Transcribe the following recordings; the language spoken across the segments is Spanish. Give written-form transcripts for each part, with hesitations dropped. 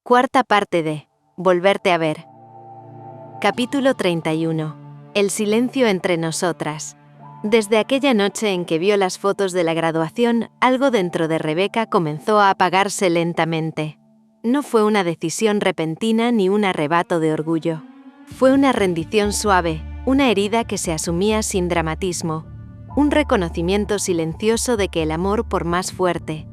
Cuarta parte de Volverte a ver. Capítulo 31. El silencio entre nosotras. Desde aquella noche en que vio las fotos de la graduación, algo dentro de Rebeca comenzó a apagarse lentamente. No fue una decisión repentina ni un arrebato de orgullo. Fue una rendición suave, una herida que se asumía sin dramatismo, un reconocimiento silencioso de que el amor, por más fuerte,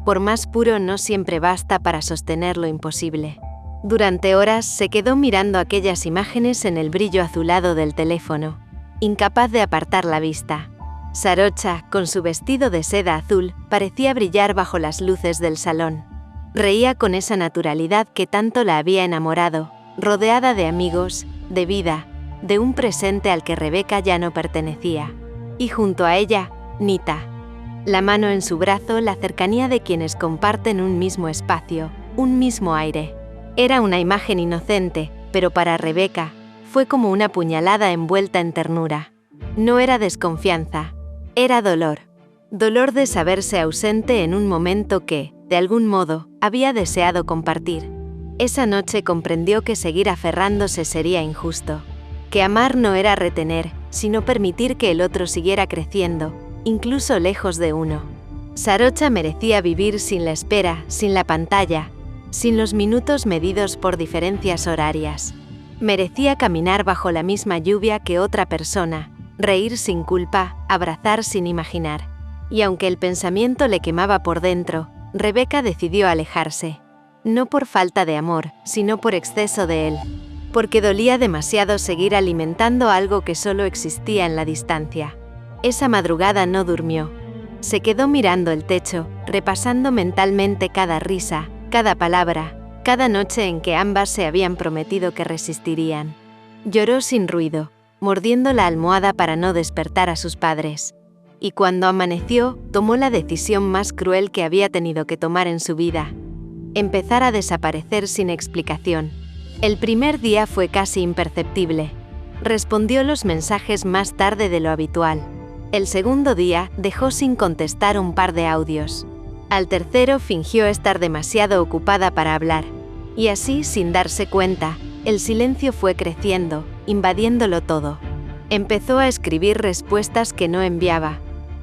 por más puro, no siempre basta para sostener lo imposible. Durante horas se quedó mirando aquellas imágenes en el brillo azulado del teléfono, incapaz de apartar la vista. Sarocha, con su vestido de seda azul, parecía brillar bajo las luces del salón. Reía con esa naturalidad que tanto la había enamorado, rodeada de amigos, de vida, de un presente al que Rebeca ya no pertenecía. Y junto a ella, Nita. La mano en su brazo, la cercanía de quienes comparten un mismo espacio, un mismo aire. Era una imagen inocente, pero para Rebeca, fue como una puñalada envuelta en ternura. No era desconfianza, era dolor. Dolor de saberse ausente en un momento que, de algún modo, había deseado compartir. Esa noche comprendió que seguir aferrándose sería injusto. Que amar no era retener, sino permitir que el otro siguiera creciendo, incluso lejos de uno. Sarocha merecía vivir sin la espera, sin la pantalla, sin los minutos medidos por diferencias horarias. Merecía caminar bajo la misma lluvia que otra persona, reír sin culpa, abrazar sin imaginar. Y aunque el pensamiento le quemaba por dentro, Rebeca decidió alejarse. No por falta de amor, sino por exceso de él. Porque dolía demasiado seguir alimentando algo que solo existía en la distancia. Esa madrugada no durmió. Se quedó mirando el techo, repasando mentalmente cada risa, cada palabra, cada noche en que ambas se habían prometido que resistirían. Lloró sin ruido, mordiendo la almohada para no despertar a sus padres. Y cuando amaneció, tomó la decisión más cruel que había tenido que tomar en su vida. Empezar a desaparecer sin explicación. El primer día fue casi imperceptible. Respondió los mensajes más tarde de lo habitual. El segundo día dejó sin contestar un par de audios. Al tercero fingió estar demasiado ocupada para hablar. Y así, sin darse cuenta, el silencio fue creciendo, invadiéndolo todo. Empezó a escribir respuestas que no enviaba,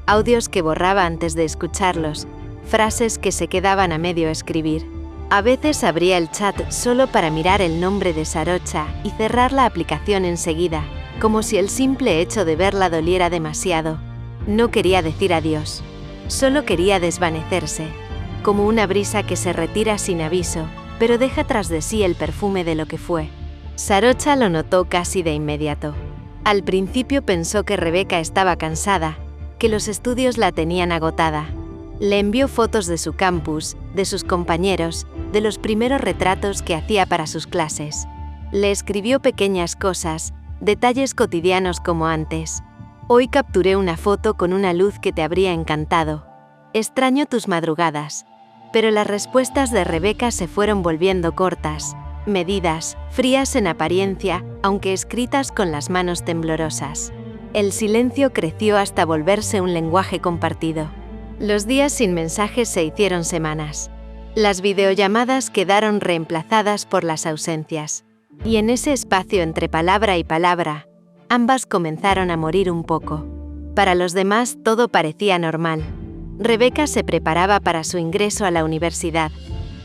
audios que borraba antes de escucharlos, frases que se quedaban a medio escribir. A veces abría el chat solo para mirar el nombre de Sarocha y cerrar la aplicación enseguida, como si el simple hecho de verla doliera demasiado. No quería decir adiós. Solo quería desvanecerse, como una brisa que se retira sin aviso, pero deja tras de sí el perfume de lo que fue. Sarocha lo notó casi de inmediato. Al principio pensó que Rebeca estaba cansada, que los estudios la tenían agotada. Le envió fotos de su campus, de sus compañeros, de los primeros retratos que hacía para sus clases. Le escribió pequeñas cosas, detalles cotidianos como antes. Hoy capturé una foto con una luz que te habría encantado. Extraño tus madrugadas. Pero las respuestas de Rebeca se fueron volviendo cortas, medidas, frías en apariencia, aunque escritas con las manos temblorosas. El silencio creció hasta volverse un lenguaje compartido. Los días sin mensajes se hicieron semanas. Las videollamadas quedaron reemplazadas por las ausencias. Y en ese espacio entre palabra y palabra, ambas comenzaron a morir un poco. Para los demás todo parecía normal. Rebeca se preparaba para su ingreso a la universidad.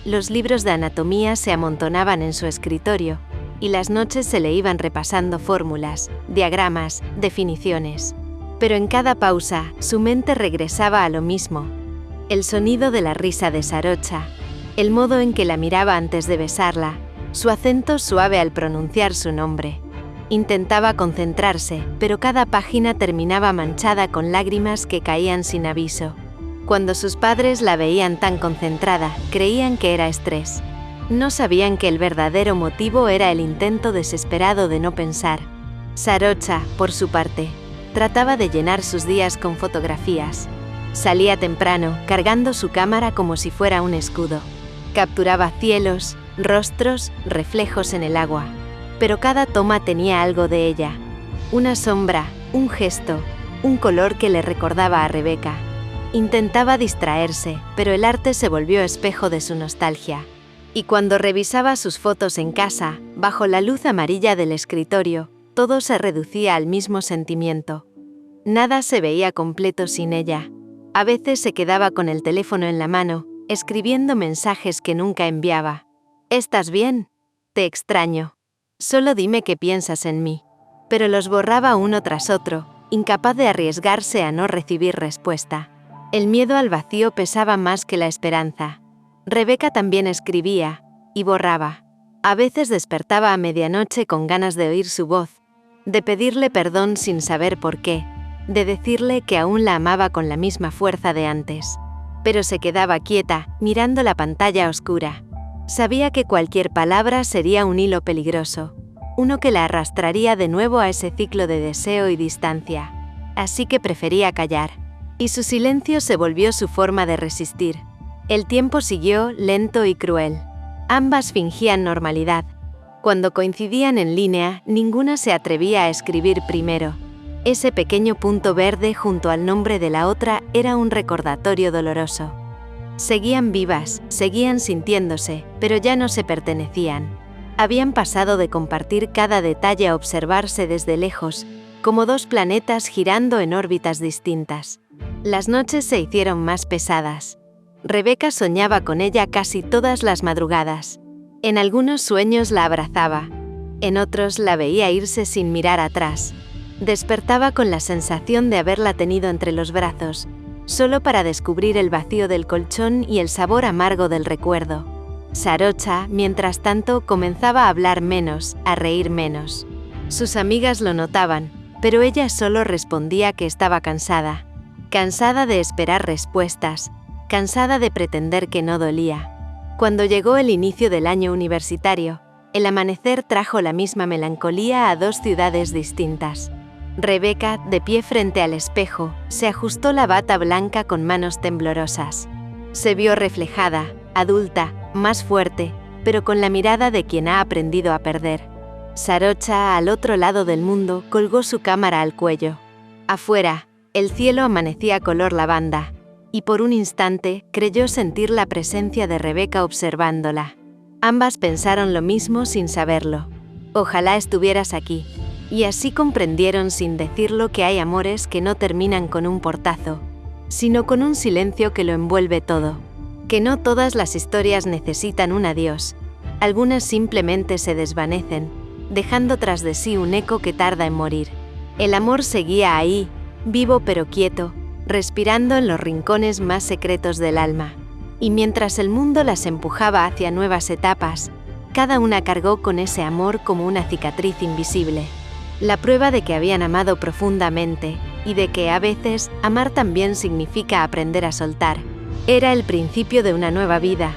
Los libros de anatomía se amontonaban en su escritorio, y las noches se le iban repasando fórmulas, diagramas, definiciones. Pero en cada pausa, su mente regresaba a lo mismo. El sonido de la risa de Sarocha, el modo en que la miraba antes de besarla, su acento suave al pronunciar su nombre. Intentaba concentrarse, pero cada página terminaba manchada con lágrimas que caían sin aviso. Cuando sus padres la veían tan concentrada, creían que era estrés. No sabían que el verdadero motivo era el intento desesperado de no pensar. Sarocha, por su parte, trataba de llenar sus días con fotografías. Salía temprano, cargando su cámara como si fuera un escudo. Capturaba cielos, rostros, reflejos en el agua. Pero cada toma tenía algo de ella. Una sombra, un gesto, un color que le recordaba a Rebeca. Intentaba distraerse, pero el arte se volvió espejo de su nostalgia. Y cuando revisaba sus fotos en casa, bajo la luz amarilla del escritorio, todo se reducía al mismo sentimiento. Nada se veía completo sin ella. A veces se quedaba con el teléfono en la mano, escribiendo mensajes que nunca enviaba. ¿Estás bien? Te extraño. Solo dime qué piensas en mí. Pero los borraba uno tras otro, incapaz de arriesgarse a no recibir respuesta. El miedo al vacío pesaba más que la esperanza. Rebeca también escribía, y borraba. A veces despertaba a medianoche con ganas de oír su voz, de pedirle perdón sin saber por qué, de decirle que aún la amaba con la misma fuerza de antes. Pero se quedaba quieta, mirando la pantalla oscura. Sabía que cualquier palabra sería un hilo peligroso, uno que la arrastraría de nuevo a ese ciclo de deseo y distancia. Así que prefería callar. Y su silencio se volvió su forma de resistir. El tiempo siguió lento y cruel. Ambas fingían normalidad. Cuando coincidían en línea, ninguna se atrevía a escribir primero. Ese pequeño punto verde junto al nombre de la otra era un recordatorio doloroso. Seguían vivas, seguían sintiéndose, pero ya no se pertenecían. Habían pasado de compartir cada detalle a observarse desde lejos, como dos planetas girando en órbitas distintas. Las noches se hicieron más pesadas. Rebeca soñaba con ella casi todas las madrugadas. En algunos sueños la abrazaba, en otros la veía irse sin mirar atrás. Despertaba con la sensación de haberla tenido entre los brazos, solo para descubrir el vacío del colchón y el sabor amargo del recuerdo. Sarocha, mientras tanto, comenzaba a hablar menos, a reír menos. Sus amigas lo notaban, pero ella solo respondía que estaba cansada. Cansada de esperar respuestas, cansada de pretender que no dolía. Cuando llegó el inicio del año universitario, el amanecer trajo la misma melancolía a dos ciudades distintas. Rebeca, de pie frente al espejo, se ajustó la bata blanca con manos temblorosas. Se vio reflejada, adulta, más fuerte, pero con la mirada de quien ha aprendido a perder. Sarocha, al otro lado del mundo, colgó su cámara al cuello. Afuera, el cielo amanecía color lavanda, y por un instante creyó sentir la presencia de Rebeca observándola. Ambas pensaron lo mismo sin saberlo. Ojalá estuvieras aquí. Y así comprendieron sin decirlo que hay amores que no terminan con un portazo, sino con un silencio que lo envuelve todo. Que no todas las historias necesitan un adiós. Algunas simplemente se desvanecen, dejando tras de sí un eco que tarda en morir. El amor seguía ahí, vivo pero quieto, respirando en los rincones más secretos del alma. Y mientras el mundo las empujaba hacia nuevas etapas, cada una cargó con ese amor como una cicatriz invisible. La prueba de que habían amado profundamente, y de que a veces amar también significa aprender a soltar. Era el principio de una nueva vida,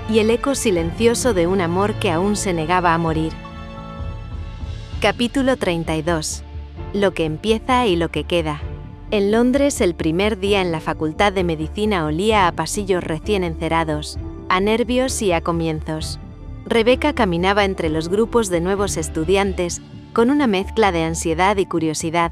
y el eco silencioso de un amor que aún se negaba a morir. Capítulo 32. Lo que empieza y lo que queda. En Londres, el primer día en la Facultad de Medicina olía a pasillos recién encerados, a nervios y a comienzos. Rebeca caminaba entre los grupos de nuevos estudiantes con una mezcla de ansiedad y curiosidad,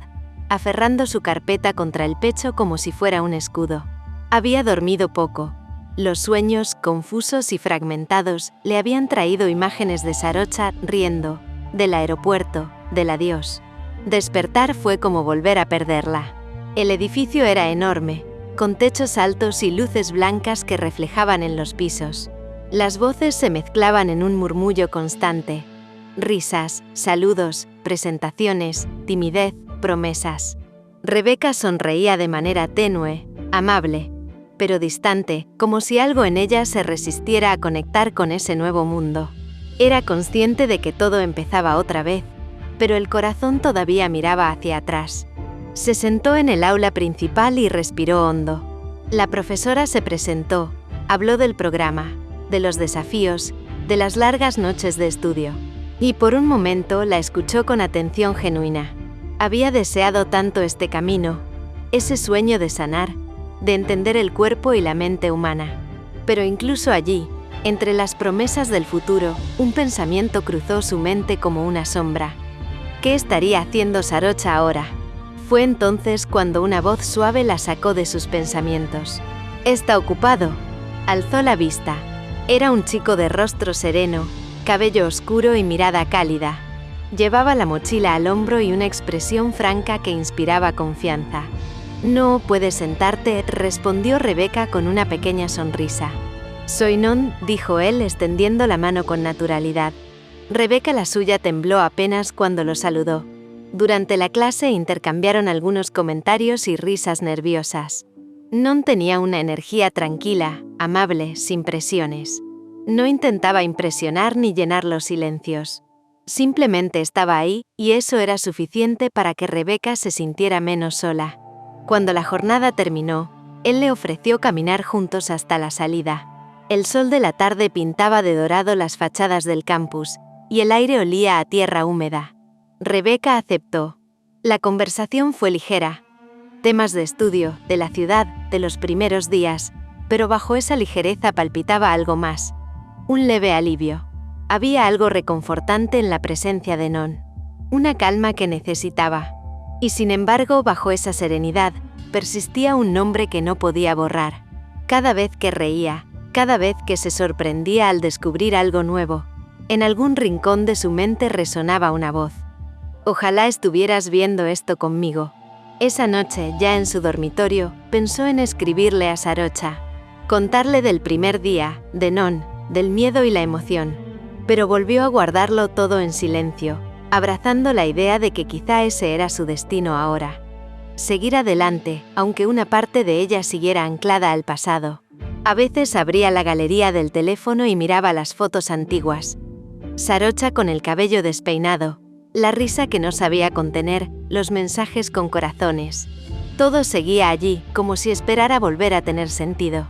aferrando su carpeta contra el pecho como si fuera un escudo. Había dormido poco. Los sueños, confusos y fragmentados, le habían traído imágenes de Sarocha riendo, del aeropuerto, del adiós. Despertar fue como volver a perderla. El edificio era enorme, con techos altos y luces blancas que reflejaban en los pisos. Las voces se mezclaban en un murmullo constante. Risas, saludos, presentaciones, timidez, promesas. Rebeca sonreía de manera tenue, amable, pero distante, como si algo en ella se resistiera a conectar con ese nuevo mundo. Era consciente de que todo empezaba otra vez, pero el corazón todavía miraba hacia atrás. Se sentó en el aula principal y respiró hondo. La profesora se presentó, habló del programa, de los desafíos, de las largas noches de estudio. Y por un momento la escuchó con atención genuina. Había deseado tanto este camino, ese sueño de sanar, de entender el cuerpo y la mente humana. Pero incluso allí, entre las promesas del futuro, un pensamiento cruzó su mente como una sombra. ¿Qué estaría haciendo Sarocha ahora? Fue entonces cuando una voz suave la sacó de sus pensamientos. «Está ocupado». Alzó la vista. Era un chico de rostro sereno, cabello oscuro y mirada cálida. Llevaba la mochila al hombro y una expresión franca que inspiraba confianza. «No puedes sentarte», respondió Rebeca con una pequeña sonrisa. «Soy Non», dijo él extendiendo la mano con naturalidad. Rebeca la suya tembló apenas cuando lo saludó. Durante la clase intercambiaron algunos comentarios y risas nerviosas. Non tenía una energía tranquila, amable, sin presiones. No intentaba impresionar ni llenar los silencios. Simplemente estaba ahí, y eso era suficiente para que Rebeca se sintiera menos sola. Cuando la jornada terminó, él le ofreció caminar juntos hasta la salida. El sol de la tarde pintaba de dorado las fachadas del campus, y el aire olía a tierra húmeda. Rebeca aceptó. La conversación fue ligera. Temas de estudio, de la ciudad, de los primeros días, pero bajo esa ligereza palpitaba algo más. Un leve alivio. Había algo reconfortante en la presencia de Non. Una calma que necesitaba. Y sin embargo, bajo esa serenidad, persistía un nombre que no podía borrar. Cada vez que reía, cada vez que se sorprendía al descubrir algo nuevo, en algún rincón de su mente resonaba una voz. «Ojalá estuvieras viendo esto conmigo». Esa noche, ya en su dormitorio, pensó en escribirle a Sarocha, contarle del primer día, de Non, del miedo y la emoción, pero volvió a guardarlo todo en silencio, abrazando la idea de que quizá ese era su destino ahora. Seguir adelante, aunque una parte de ella siguiera anclada al pasado. A veces abría la galería del teléfono y miraba las fotos antiguas. Sarocha con el cabello despeinado, la risa que no sabía contener, los mensajes con corazones. Todo seguía allí, como si esperara volver a tener sentido.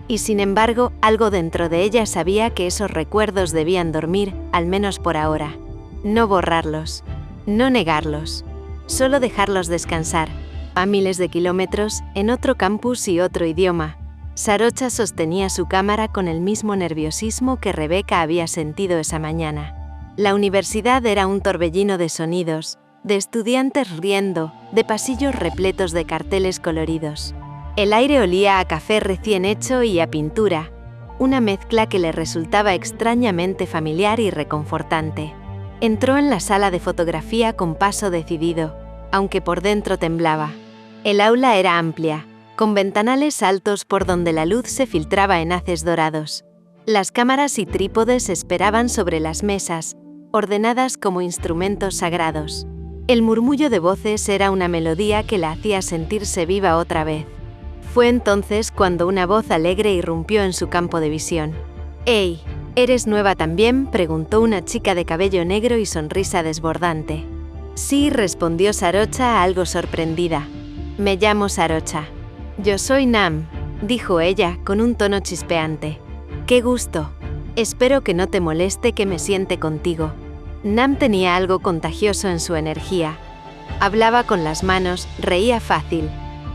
Y sin embargo, algo dentro de ella sabía que esos recuerdos debían dormir, al menos por ahora. No borrarlos, no negarlos, solo dejarlos descansar. A miles de kilómetros, en otro campus y otro idioma, Sarocha sostenía su cámara con el mismo nerviosismo que Rebeca había sentido esa mañana. La universidad era un torbellino de sonidos, de estudiantes riendo, de pasillos repletos de carteles coloridos. El aire olía a café recién hecho y a pintura, una mezcla que le resultaba extrañamente familiar y reconfortante. Entró en la sala de fotografía con paso decidido, aunque por dentro temblaba. El aula era amplia, con ventanales altos por donde la luz se filtraba en haces dorados. Las cámaras y trípodes esperaban sobre las mesas, ordenadas como instrumentos sagrados. El murmullo de voces era una melodía que la hacía sentirse viva otra vez. Fue entonces cuando una voz alegre irrumpió en su campo de visión. «Hey, ¿eres nueva también?», preguntó una chica de cabello negro y sonrisa desbordante. «Sí», respondió Sarocha algo sorprendida. «Me llamo Sarocha». «Yo soy Nam», dijo ella con un tono chispeante. «Qué gusto. Espero que no te moleste que me siente contigo». Nam tenía algo contagioso en su energía. Hablaba con las manos, reía fácil.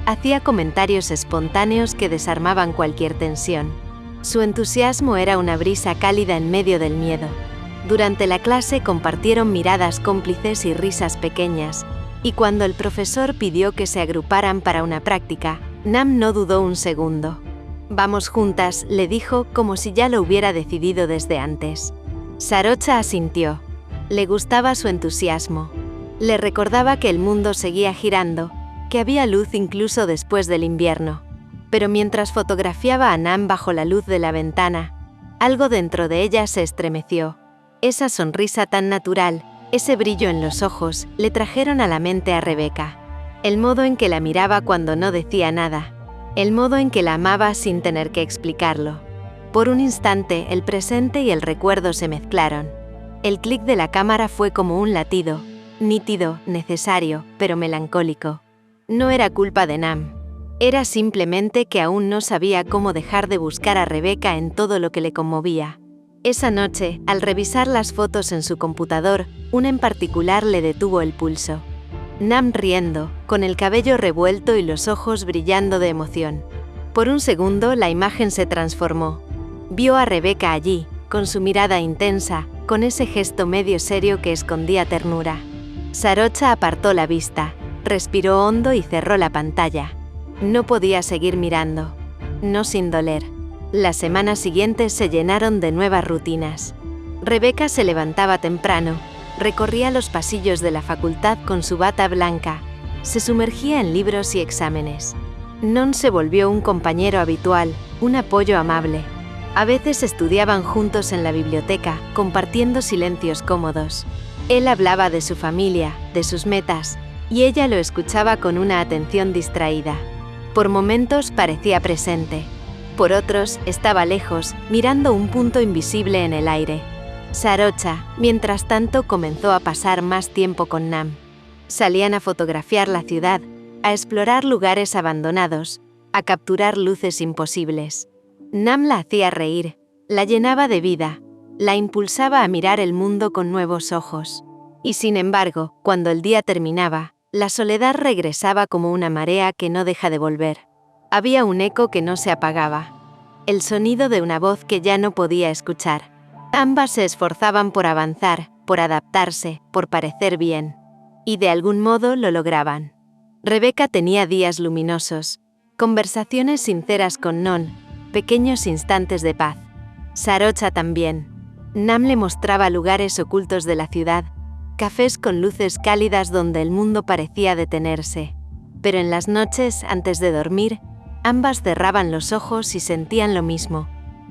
Hacía comentarios espontáneos que desarmaban cualquier tensión. Su entusiasmo era una brisa cálida en medio del miedo. Durante la clase compartieron miradas cómplices y risas pequeñas, y cuando el profesor pidió que se agruparan para una práctica, Nam no dudó un segundo. «Vamos juntas», le dijo como si ya lo hubiera decidido desde antes. Sarocha asintió. Le gustaba su entusiasmo. Le recordaba que el mundo seguía girando, que había luz incluso después del invierno. Pero mientras fotografiaba a Nam bajo la luz de la ventana, algo dentro de ella se estremeció. Esa sonrisa tan natural, ese brillo en los ojos, le trajeron a la mente a Rebeca. El modo en que la miraba cuando no decía nada. El modo en que la amaba sin tener que explicarlo. Por un instante, el presente y el recuerdo se mezclaron. El clic de la cámara fue como un latido, nítido, necesario, pero melancólico. No era culpa de Nam. Era simplemente que aún no sabía cómo dejar de buscar a Rebeca en todo lo que le conmovía. Esa noche, al revisar las fotos en su computador, una en particular le detuvo el pulso. Nam riendo, con el cabello revuelto y los ojos brillando de emoción. Por un segundo, la imagen se transformó. Vio a Rebeca allí, con su mirada intensa, con ese gesto medio serio que escondía ternura. Sarocha apartó la vista, respiró hondo y cerró la pantalla. No podía seguir mirando. No sin doler. Las semanas siguientes se llenaron de nuevas rutinas. Rebeca se levantaba temprano, recorría los pasillos de la facultad con su bata blanca, se sumergía en libros y exámenes. Non se volvió un compañero habitual, un apoyo amable. A veces estudiaban juntos en la biblioteca, compartiendo silencios cómodos. Él hablaba de su familia, de sus metas, y ella lo escuchaba con una atención distraída. Por momentos parecía presente. Por otros, estaba lejos, mirando un punto invisible en el aire. Sarocha, mientras tanto, comenzó a pasar más tiempo con Nam. Salían a fotografiar la ciudad, a explorar lugares abandonados, a capturar luces imposibles. Nam la hacía reír, la llenaba de vida, la impulsaba a mirar el mundo con nuevos ojos. Y sin embargo, cuando el día terminaba, la soledad regresaba como una marea que no deja de volver. Había un eco que no se apagaba. El sonido de una voz que ya no podía escuchar. Ambas se esforzaban por avanzar, por adaptarse, por parecer bien. Y de algún modo lo lograban. Rebeca tenía días luminosos, conversaciones sinceras con Non, pequeños instantes de paz. Sarocha también. Nam le mostraba lugares ocultos de la ciudad, cafés con luces cálidas donde el mundo parecía detenerse. Pero en las noches, antes de dormir, ambas cerraban los ojos y sentían lo mismo.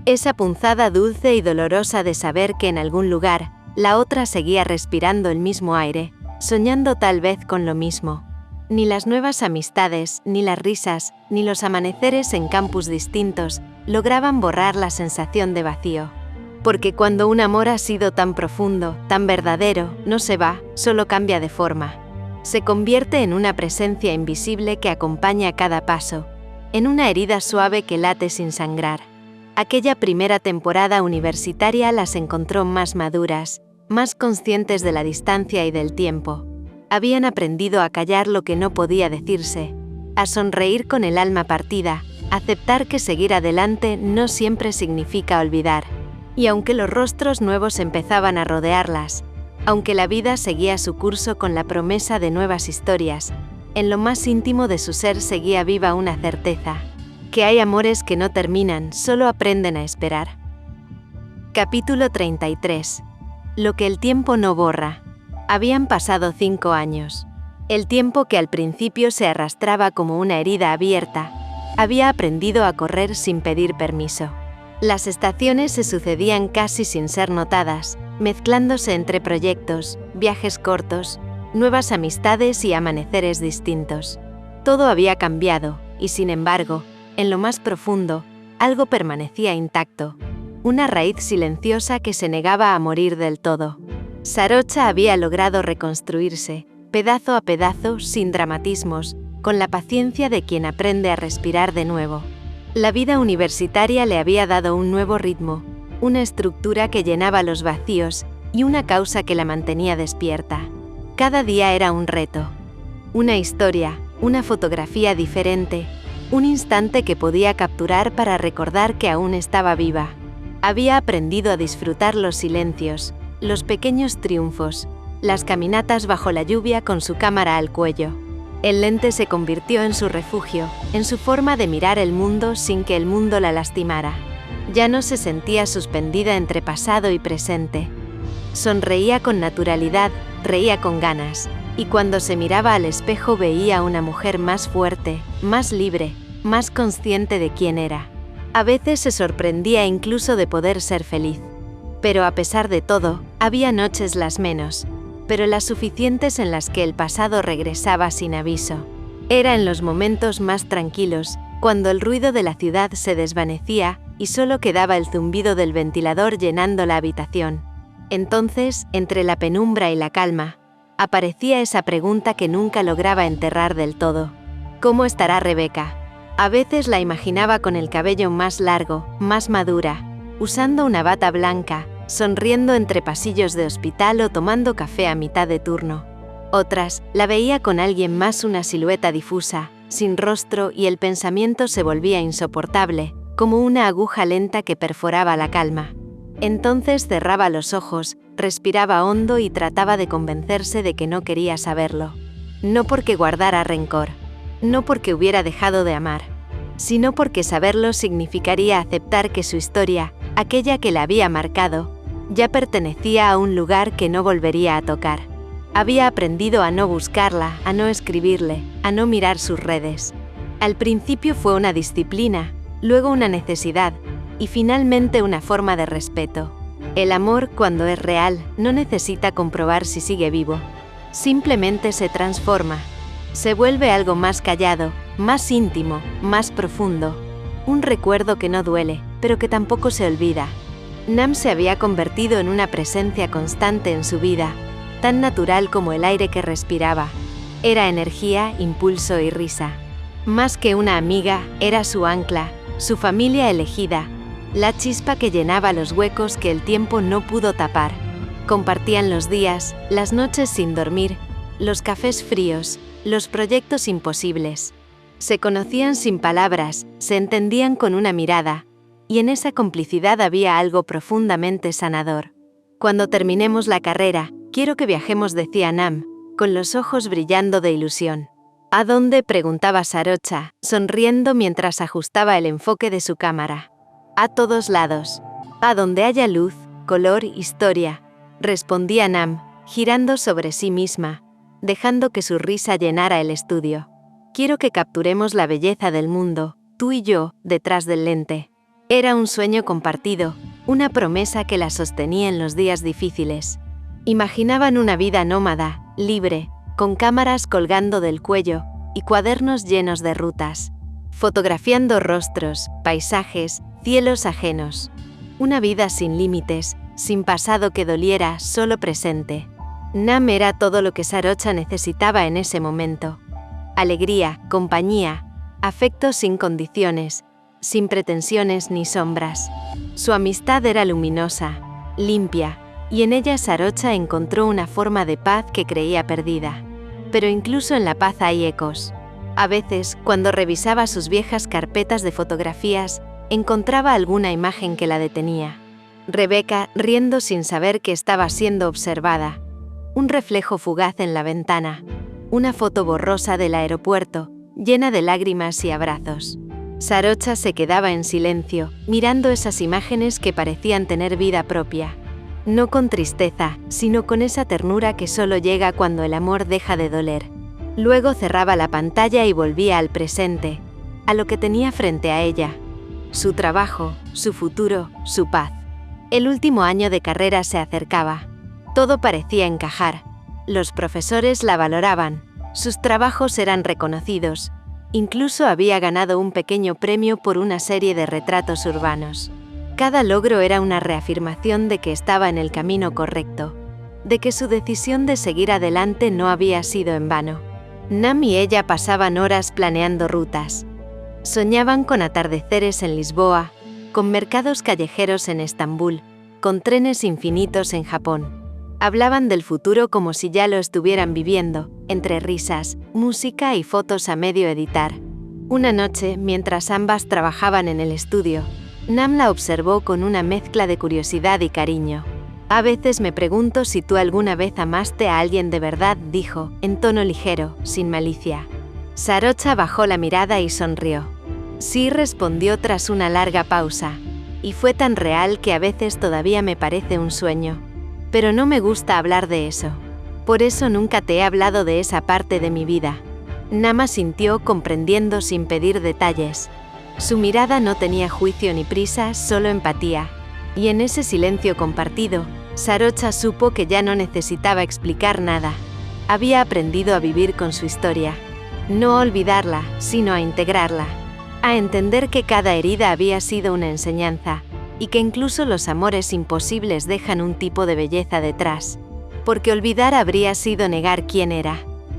Esa punzada dulce y dolorosa de saber que en algún lugar, la otra seguía respirando el mismo aire, soñando tal vez con lo mismo. Ni las nuevas amistades, ni las risas, ni los amaneceres en campus distintos lograban borrar la sensación de vacío. Porque cuando un amor ha sido tan profundo, tan verdadero, no se va, solo cambia de forma. Se convierte en una presencia invisible que acompaña cada paso, en una herida suave que late sin sangrar. Aquella primera temporada universitaria las encontró más maduras, más conscientes de la distancia y del tiempo. Habían aprendido a callar lo que no podía decirse, a sonreír con el alma partida, aceptar que seguir adelante no siempre significa olvidar. Y aunque los rostros nuevos empezaban a rodearlas, aunque la vida seguía su curso con la promesa de nuevas historias, en lo más íntimo de su ser seguía viva una certeza, que hay amores que no terminan, solo aprenden a esperar. Capítulo 33. Lo que el tiempo no borra. Habían pasado 5 años. El tiempo que al principio se arrastraba como una herida abierta, había aprendido a correr sin pedir permiso. Las estaciones se sucedían casi sin ser notadas, mezclándose entre proyectos, viajes cortos, nuevas amistades y amaneceres distintos. Todo había cambiado, y sin embargo, en lo más profundo, algo permanecía intacto, una raíz silenciosa que se negaba a morir del todo. Sarocha había logrado reconstruirse, pedazo a pedazo, sin dramatismos, con la paciencia de quien aprende a respirar de nuevo. La vida universitaria le había dado un nuevo ritmo, una estructura que llenaba los vacíos y una causa que la mantenía despierta. Cada día era un reto. Una historia, una fotografía diferente, un instante que podía capturar para recordar que aún estaba viva. Había aprendido a disfrutar los silencios, los pequeños triunfos, las caminatas bajo la lluvia con su cámara al cuello. El lente se convirtió en su refugio, en su forma de mirar el mundo sin que el mundo la lastimara. Ya no se sentía suspendida entre pasado y presente. Sonreía con naturalidad, reía con ganas, y cuando se miraba al espejo veía a una mujer más fuerte, más libre, más consciente de quién era. A veces se sorprendía incluso de poder ser feliz. Pero a pesar de todo, había noches las menos, pero las suficientes en las que el pasado regresaba sin aviso. Era en los momentos más tranquilos, cuando el ruido de la ciudad se desvanecía y solo quedaba el zumbido del ventilador llenando la habitación. Entonces, entre la penumbra y la calma, aparecía esa pregunta que nunca lograba enterrar del todo. ¿Cómo estará Rebeca? A veces la imaginaba con el cabello más largo, más madura, usando una bata blanca, sonriendo entre pasillos de hospital o tomando café a mitad de turno. Otras, la veía con alguien más, una silueta difusa, sin rostro, y el pensamiento se volvía insoportable, como una aguja lenta que perforaba la calma. Entonces cerraba los ojos, respiraba hondo y trataba de convencerse de que no quería saberlo. No porque guardara rencor, no porque hubiera dejado de amar, sino porque saberlo significaría aceptar que su historia, aquella que la había marcado, ya pertenecía a un lugar que no volvería a tocar. Había aprendido a no buscarla, a no escribirle, a no mirar sus redes. Al principio fue una disciplina, luego una necesidad, y finalmente una forma de respeto. El amor, cuando es real, no necesita comprobar si sigue vivo. Simplemente se transforma. Se vuelve algo más callado, más íntimo, más profundo. Un recuerdo que no duele, pero que tampoco se olvida. Nam se había convertido en una presencia constante en su vida, tan natural como el aire que respiraba. Era energía, impulso y risa. Más que una amiga, era su ancla, su familia elegida, la chispa que llenaba los huecos que el tiempo no pudo tapar. Compartían los días, las noches sin dormir, los cafés fríos, los proyectos imposibles. Se conocían sin palabras, se entendían con una mirada, y en esa complicidad había algo profundamente sanador. Cuando terminemos la carrera, quiero que viajemos, decía Nam, con los ojos brillando de ilusión. ¿A dónde?, preguntaba Sarocha, sonriendo mientras ajustaba el enfoque de su cámara. A todos lados. A donde haya luz, color, historia, respondía Nam, girando sobre sí misma, dejando que su risa llenara el estudio. Quiero que capturemos la belleza del mundo, tú y yo, detrás del lente. Era un sueño compartido, una promesa que la sostenía en los días difíciles. Imaginaban una vida nómada, libre, con cámaras colgando del cuello y cuadernos llenos de rutas, fotografiando rostros, paisajes, cielos ajenos. Una vida sin límites, sin pasado que doliera, solo presente. Nam era todo lo que Sarocha necesitaba en ese momento. Alegría, compañía, afecto sin condiciones, sin pretensiones ni sombras. Su amistad era luminosa, limpia, y en ella Sarocha encontró una forma de paz que creía perdida. Pero incluso en la paz hay ecos. A veces, cuando revisaba sus viejas carpetas de fotografías, encontraba alguna imagen que la detenía. Rebeca, riendo sin saber que estaba siendo observada. Un reflejo fugaz en la ventana. Una foto borrosa del aeropuerto, llena de lágrimas y abrazos. Sarocha se quedaba en silencio, mirando esas imágenes que parecían tener vida propia. No con tristeza, sino con esa ternura que solo llega cuando el amor deja de doler. Luego cerraba la pantalla y volvía al presente, a lo que tenía frente a ella. Su trabajo, su futuro, su paz. El último año de carrera se acercaba. Todo parecía encajar. Los profesores la valoraban, sus trabajos eran reconocidos. Incluso había ganado un pequeño premio por una serie de retratos urbanos. Cada logro era una reafirmación de que estaba en el camino correcto, de que su decisión de seguir adelante no había sido en vano. Nam y ella pasaban horas planeando rutas. Soñaban con atardeceres en Lisboa, con mercados callejeros en Estambul, con trenes infinitos en Japón. Hablaban del futuro como si ya lo estuvieran viviendo, entre risas, música y fotos a medio editar. Una noche, mientras ambas trabajaban en el estudio, Nam la observó con una mezcla de curiosidad y cariño. A veces me pregunto si tú alguna vez amaste a alguien de verdad, dijo, en tono ligero, sin malicia. Sarocha bajó la mirada y sonrió. Sí, respondió tras una larga pausa. Y fue tan real que a veces todavía me parece un sueño. Pero no me gusta hablar de eso. Por eso nunca te he hablado de esa parte de mi vida. Nam asintió, comprendiendo sin pedir detalles. Su mirada no tenía juicio ni prisa, solo empatía. Y en ese silencio compartido, Sarocha supo que ya no necesitaba explicar nada. Había aprendido a vivir con su historia. No a olvidarla, sino a integrarla. A entender que cada herida había sido una enseñanza, y que incluso los amores imposibles dejan un tipo de belleza detrás. Porque olvidar habría sido negar quién era.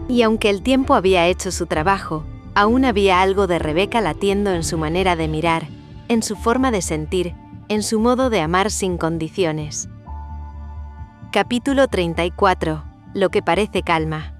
Y aunque el tiempo había hecho su trabajo, aún había algo de Rebeca latiendo en su manera de mirar, en su forma de sentir, en su modo de amar sin condiciones. Capítulo 34. Lo que parece calma.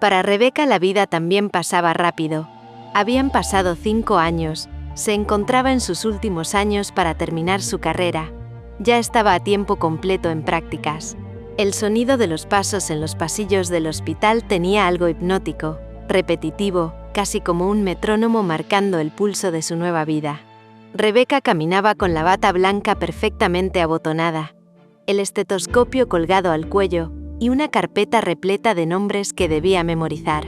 Para Rebeca la vida también pasaba rápido. Habían pasado 5 años, se encontraba en sus últimos años para terminar su carrera. Ya estaba a tiempo completo en prácticas. El sonido de los pasos en los pasillos del hospital tenía algo hipnótico, repetitivo, casi como un metrónomo marcando el pulso de su nueva vida. Rebeca caminaba con la bata blanca perfectamente abotonada, el estetoscopio colgado al cuello y una carpeta repleta de nombres que debía memorizar.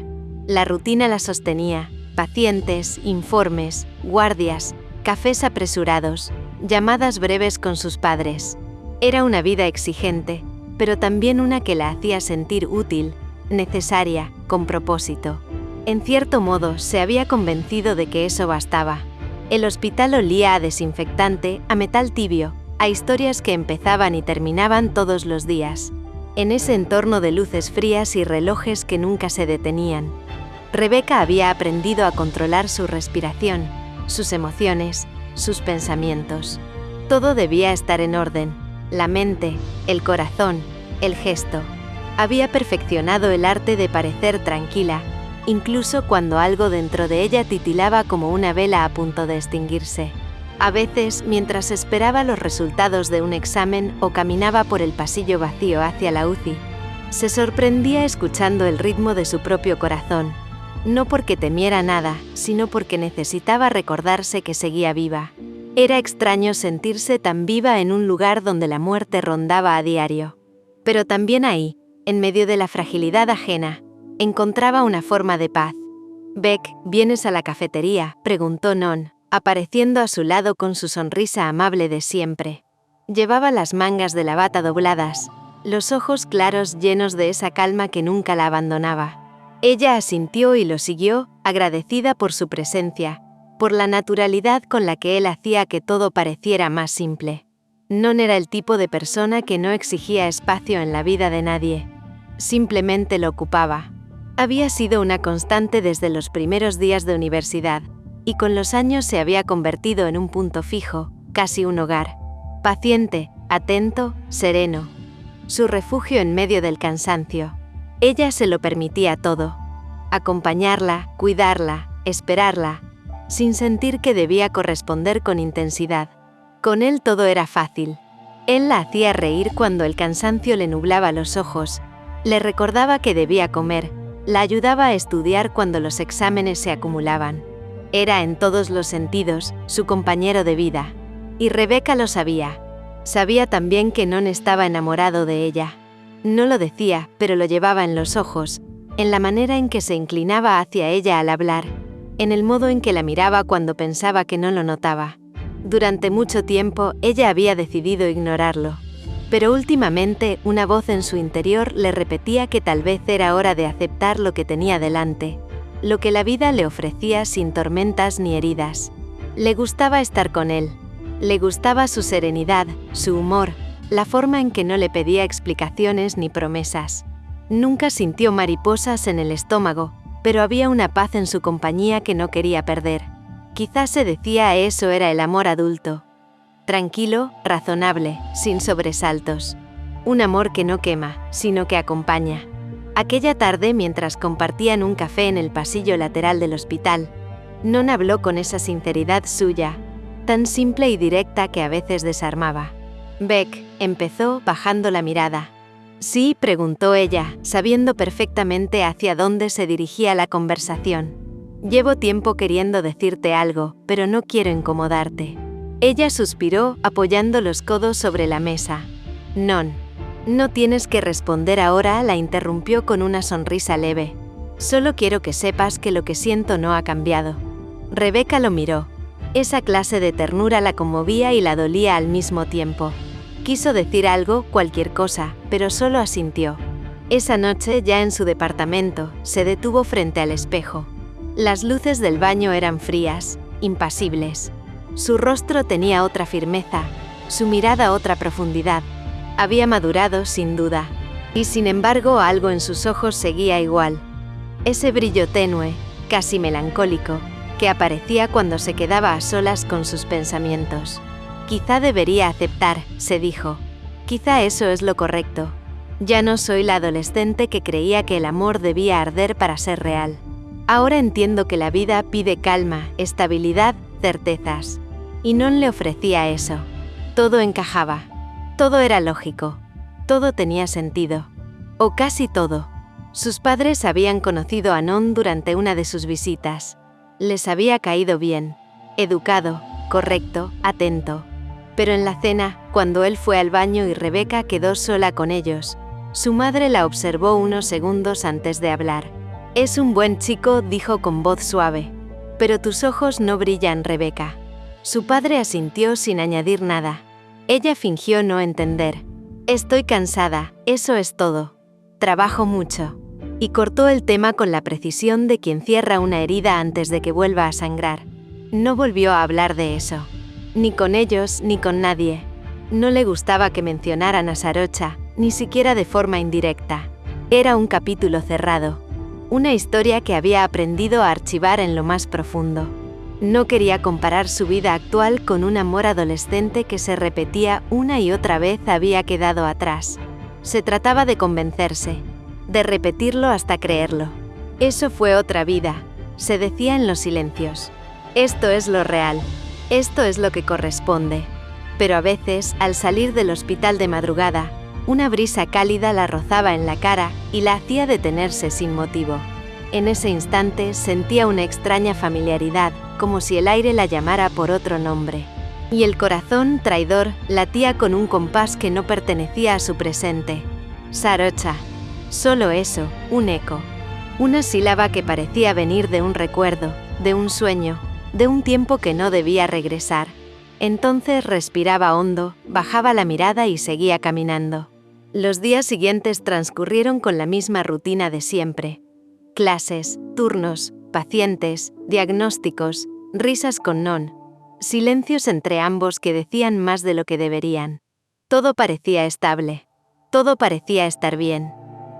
La rutina la sostenía: pacientes, informes, guardias, cafés apresurados, llamadas breves con sus padres. Era una vida exigente, pero también una que la hacía sentir útil, necesaria, con propósito. En cierto modo, se había convencido de que eso bastaba. El hospital olía a desinfectante, a metal tibio, a historias que empezaban y terminaban todos los días. En ese entorno de luces frías y relojes que nunca se detenían, Rebeca había aprendido a controlar su respiración, sus emociones, sus pensamientos. Todo debía estar en orden: la mente, el corazón, el gesto. Había perfeccionado el arte de parecer tranquila, incluso cuando algo dentro de ella titilaba como una vela a punto de extinguirse. A veces, mientras esperaba los resultados de un examen o caminaba por el pasillo vacío hacia la UCI, se sorprendía escuchando el ritmo de su propio corazón, no porque temiera nada, sino porque necesitaba recordarse que seguía viva. Era extraño sentirse tan viva en un lugar donde la muerte rondaba a diario. Pero también ahí, en medio de la fragilidad ajena, encontraba una forma de paz. «Beck, ¿vienes a la cafetería?», preguntó Non, apareciendo a su lado con su sonrisa amable de siempre. Llevaba las mangas de la bata dobladas, los ojos claros llenos de esa calma que nunca la abandonaba. Ella asintió y lo siguió, agradecida por su presencia, por la naturalidad con la que él hacía que todo pareciera más simple. Non era el tipo de persona que no exigía espacio en la vida de nadie. Simplemente lo ocupaba. Había sido una constante desde los primeros días de universidad, y con los años se había convertido en un punto fijo, casi un hogar. Paciente, atento, sereno. Su refugio en medio del cansancio. Ella se lo permitía todo. Acompañarla, cuidarla, esperarla, sin sentir que debía corresponder con intensidad. Con él todo era fácil. Él la hacía reír cuando el cansancio le nublaba los ojos, le recordaba que debía comer, la ayudaba a estudiar cuando los exámenes se acumulaban. Era en todos los sentidos su compañero de vida. Y Rebeca lo sabía. Sabía también que Non estaba enamorado de ella. No lo decía, pero lo llevaba en los ojos, en la manera en que se inclinaba hacia ella al hablar, en el modo en que la miraba cuando pensaba que no lo notaba. Durante mucho tiempo, ella había decidido ignorarlo. Pero últimamente, una voz en su interior le repetía que tal vez era hora de aceptar lo que tenía delante, lo que la vida le ofrecía sin tormentas ni heridas. Le gustaba estar con él. Le gustaba su serenidad, su humor, la forma en que no le pedía explicaciones ni promesas. Nunca sintió mariposas en el estómago, pero había una paz en su compañía que no quería perder. Quizás se decía eso era el amor adulto. Tranquilo, razonable, sin sobresaltos. Un amor que no quema, sino que acompaña. Aquella tarde, mientras compartían un café en el pasillo lateral del hospital, Non habló con esa sinceridad suya, tan simple y directa que a veces desarmaba. «Beck», empezó, bajando la mirada. «Sí», preguntó ella, sabiendo perfectamente hacia dónde se dirigía la conversación. «Llevo tiempo queriendo decirte algo, pero no quiero incomodarte». Ella suspiró, apoyando los codos sobre la mesa. «Non, no tienes que responder ahora», la interrumpió con una sonrisa leve. «Solo quiero que sepas que lo que siento no ha cambiado». Rebeca lo miró. Esa clase de ternura la conmovía y la dolía al mismo tiempo. Quiso decir algo, cualquier cosa, pero solo asintió. Esa noche, ya en su departamento, se detuvo frente al espejo. Las luces del baño eran frías, impasibles. Su rostro tenía otra firmeza, su mirada otra profundidad. Había madurado, sin duda. Y sin embargo, algo en sus ojos seguía igual. Ese brillo tenue, casi melancólico, que aparecía cuando se quedaba a solas con sus pensamientos. «Quizá debería aceptar», se dijo. «Quizá eso es lo correcto. Ya no soy la adolescente que creía que el amor debía arder para ser real. Ahora entiendo que la vida pide calma, estabilidad, certezas». Y Non le ofrecía eso. Todo encajaba. Todo era lógico. Todo tenía sentido. O casi todo. Sus padres habían conocido a Non durante una de sus visitas. Les había caído bien, educado, correcto, atento. Pero en la cena, cuando él fue al baño y Rebeca quedó sola con ellos, su madre la observó unos segundos antes de hablar. «Es un buen chico», dijo con voz suave. «Pero tus ojos no brillan, Rebeca». Su padre asintió sin añadir nada. Ella fingió no entender. «Estoy cansada, eso es todo. Trabajo mucho». Y cortó el tema con la precisión de quien cierra una herida antes de que vuelva a sangrar. No volvió a hablar de eso. Ni con ellos, ni con nadie. No le gustaba que mencionaran a Sarocha, ni siquiera de forma indirecta. Era un capítulo cerrado. Una historia que había aprendido a archivar en lo más profundo. No quería comparar su vida actual con un amor adolescente que se repetía una y otra vez. Había quedado atrás. Se trataba de convencerse, de repetirlo hasta creerlo. Eso fue otra vida, se decía en los silencios. Esto es lo real, esto es lo que corresponde. Pero a veces, al salir del hospital de madrugada, una brisa cálida la rozaba en la cara y la hacía detenerse sin motivo. En ese instante sentía una extraña familiaridad, como si el aire la llamara por otro nombre. Y el corazón, traidor, latía con un compás que no pertenecía a su presente. Sarocha. Solo eso, un eco. Una sílaba que parecía venir de un recuerdo, de un sueño, de un tiempo que no debía regresar. Entonces respiraba hondo, bajaba la mirada y seguía caminando. Los días siguientes transcurrieron con la misma rutina de siempre. Clases, turnos, pacientes, diagnósticos, risas con Non. Silencios entre ambos que decían más de lo que deberían. Todo parecía estable. Todo parecía estar bien.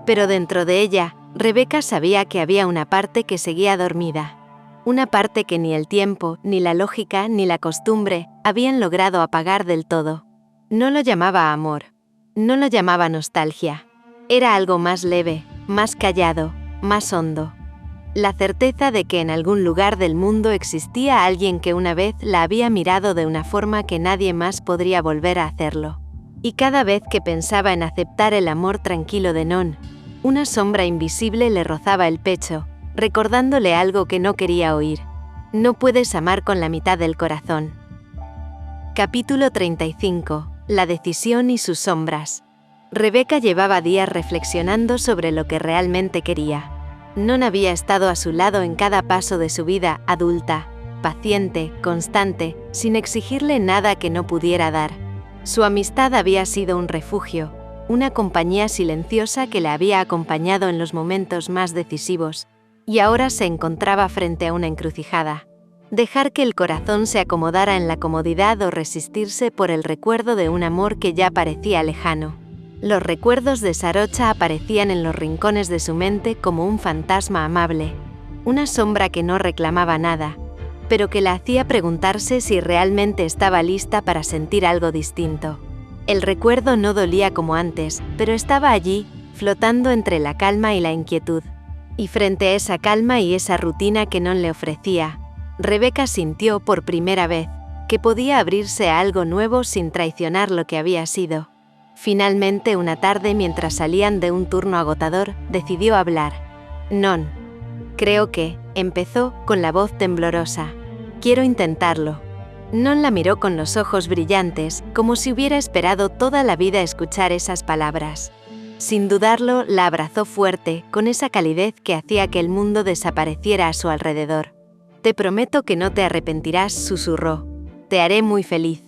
Pero dentro de ella, Rebeca sabía que había una parte que seguía dormida. Una parte que ni el tiempo, ni la lógica, ni la costumbre habían logrado apagar del todo. No lo llamaba amor. No lo llamaba nostalgia. Era algo más leve, más callado, más hondo. La certeza de que en algún lugar del mundo existía alguien que una vez la había mirado de una forma que nadie más podría volver a hacerlo. Y cada vez que pensaba en aceptar el amor tranquilo de Non, una sombra invisible le rozaba el pecho, recordándole algo que no quería oír. No puedes amar con la mitad del corazón. Capítulo 35. La decisión y sus sombras. Rebeca llevaba días reflexionando sobre lo que realmente quería. Non había estado a su lado en cada paso de su vida adulta, paciente, constante, sin exigirle nada que no pudiera dar. Su amistad había sido un refugio, una compañía silenciosa que la había acompañado en los momentos más decisivos, y ahora se encontraba frente a una encrucijada. Dejar que el corazón se acomodara en la comodidad o resistirse por el recuerdo de un amor que ya parecía lejano. Los recuerdos de Sarocha aparecían en los rincones de su mente como un fantasma amable, una sombra que no reclamaba nada, pero que la hacía preguntarse si realmente estaba lista para sentir algo distinto. El recuerdo no dolía como antes, pero estaba allí, flotando entre la calma y la inquietud. Y frente a esa calma y esa rutina que Non le ofrecía, Rebeca sintió por primera vez que podía abrirse a algo nuevo sin traicionar lo que había sido. Finalmente, una tarde mientras salían de un turno agotador, decidió hablar. «Non. Creo que», empezó, con la voz temblorosa. «Quiero intentarlo». Non la miró con los ojos brillantes, como si hubiera esperado toda la vida escuchar esas palabras. Sin dudarlo, la abrazó fuerte, con esa calidez que hacía que el mundo desapareciera a su alrededor. «Te prometo que no te arrepentirás», susurró. «Te haré muy feliz».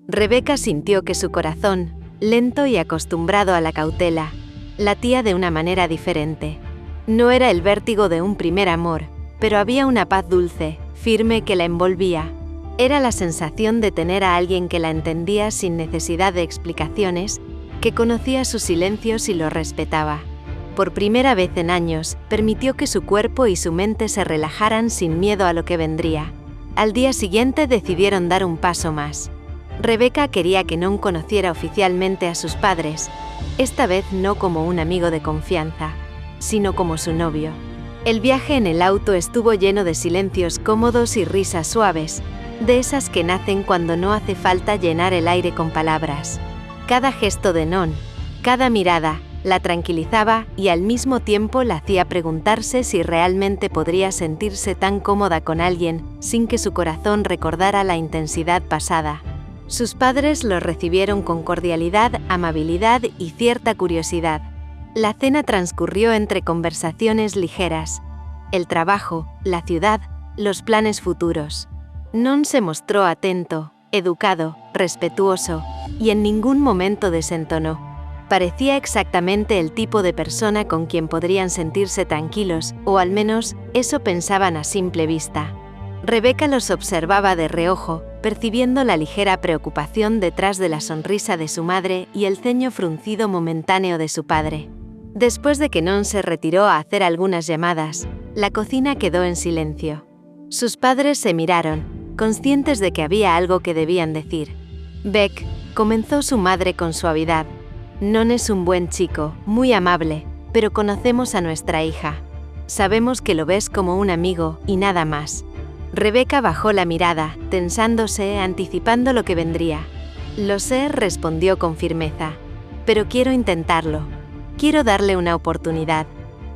Rebeca sintió que su corazón, lento y acostumbrado a la cautela, latía de una manera diferente. No era el vértigo de un primer amor, pero había una paz dulce, firme que la envolvía. Era la sensación de tener a alguien que la entendía sin necesidad de explicaciones, que conocía sus silencios y los respetaba. Por primera vez en años, permitió que su cuerpo y su mente se relajaran sin miedo a lo que vendría. Al día siguiente decidieron dar un paso más. Rebeca quería que Non conociera oficialmente a sus padres, esta vez no como un amigo de confianza, sino como su novio. El viaje en el auto estuvo lleno de silencios cómodos y risas suaves, de esas que nacen cuando no hace falta llenar el aire con palabras. Cada gesto de Non, cada mirada, La tranquilizaba y al mismo tiempo la hacía preguntarse si realmente podría sentirse tan cómoda con alguien sin que su corazón recordara la intensidad pasada. Sus padres lo recibieron con cordialidad, amabilidad y cierta curiosidad. La cena transcurrió entre conversaciones ligeras. El trabajo, la ciudad, los planes futuros. Non se mostró atento, educado, respetuoso, y en ningún momento desentonó. Parecía exactamente el tipo de persona con quien podrían sentirse tranquilos, o al menos, eso pensaban a simple vista. Rebeca los observaba de reojo, percibiendo la ligera preocupación detrás de la sonrisa de su madre y el ceño fruncido momentáneo de su padre. Después de que Non se retiró a hacer algunas llamadas, la cocina quedó en silencio. Sus padres se miraron, conscientes de que había algo que debían decir. «Beck», comenzó su madre con suavidad, «Non es un buen chico, muy amable, pero conocemos a nuestra hija. Sabemos que lo ves como un amigo y nada más». Rebeca bajó la mirada, tensándose, anticipando lo que vendría. «Lo sé», respondió con firmeza, «pero quiero intentarlo. Quiero darle una oportunidad».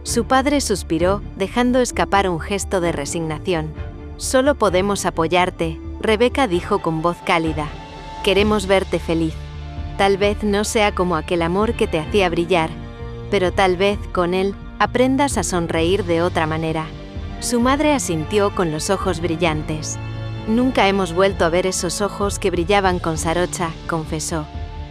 Su padre suspiró, dejando escapar un gesto de resignación. «Solo podemos apoyarte», Rebeca dijo con voz cálida. «Queremos verte feliz. Tal vez no sea como aquel amor que te hacía brillar, pero tal vez, con él, aprendas a sonreír de otra manera». Su madre asintió con los ojos brillantes. «Nunca hemos vuelto a ver esos ojos que brillaban con Sarocha», confesó.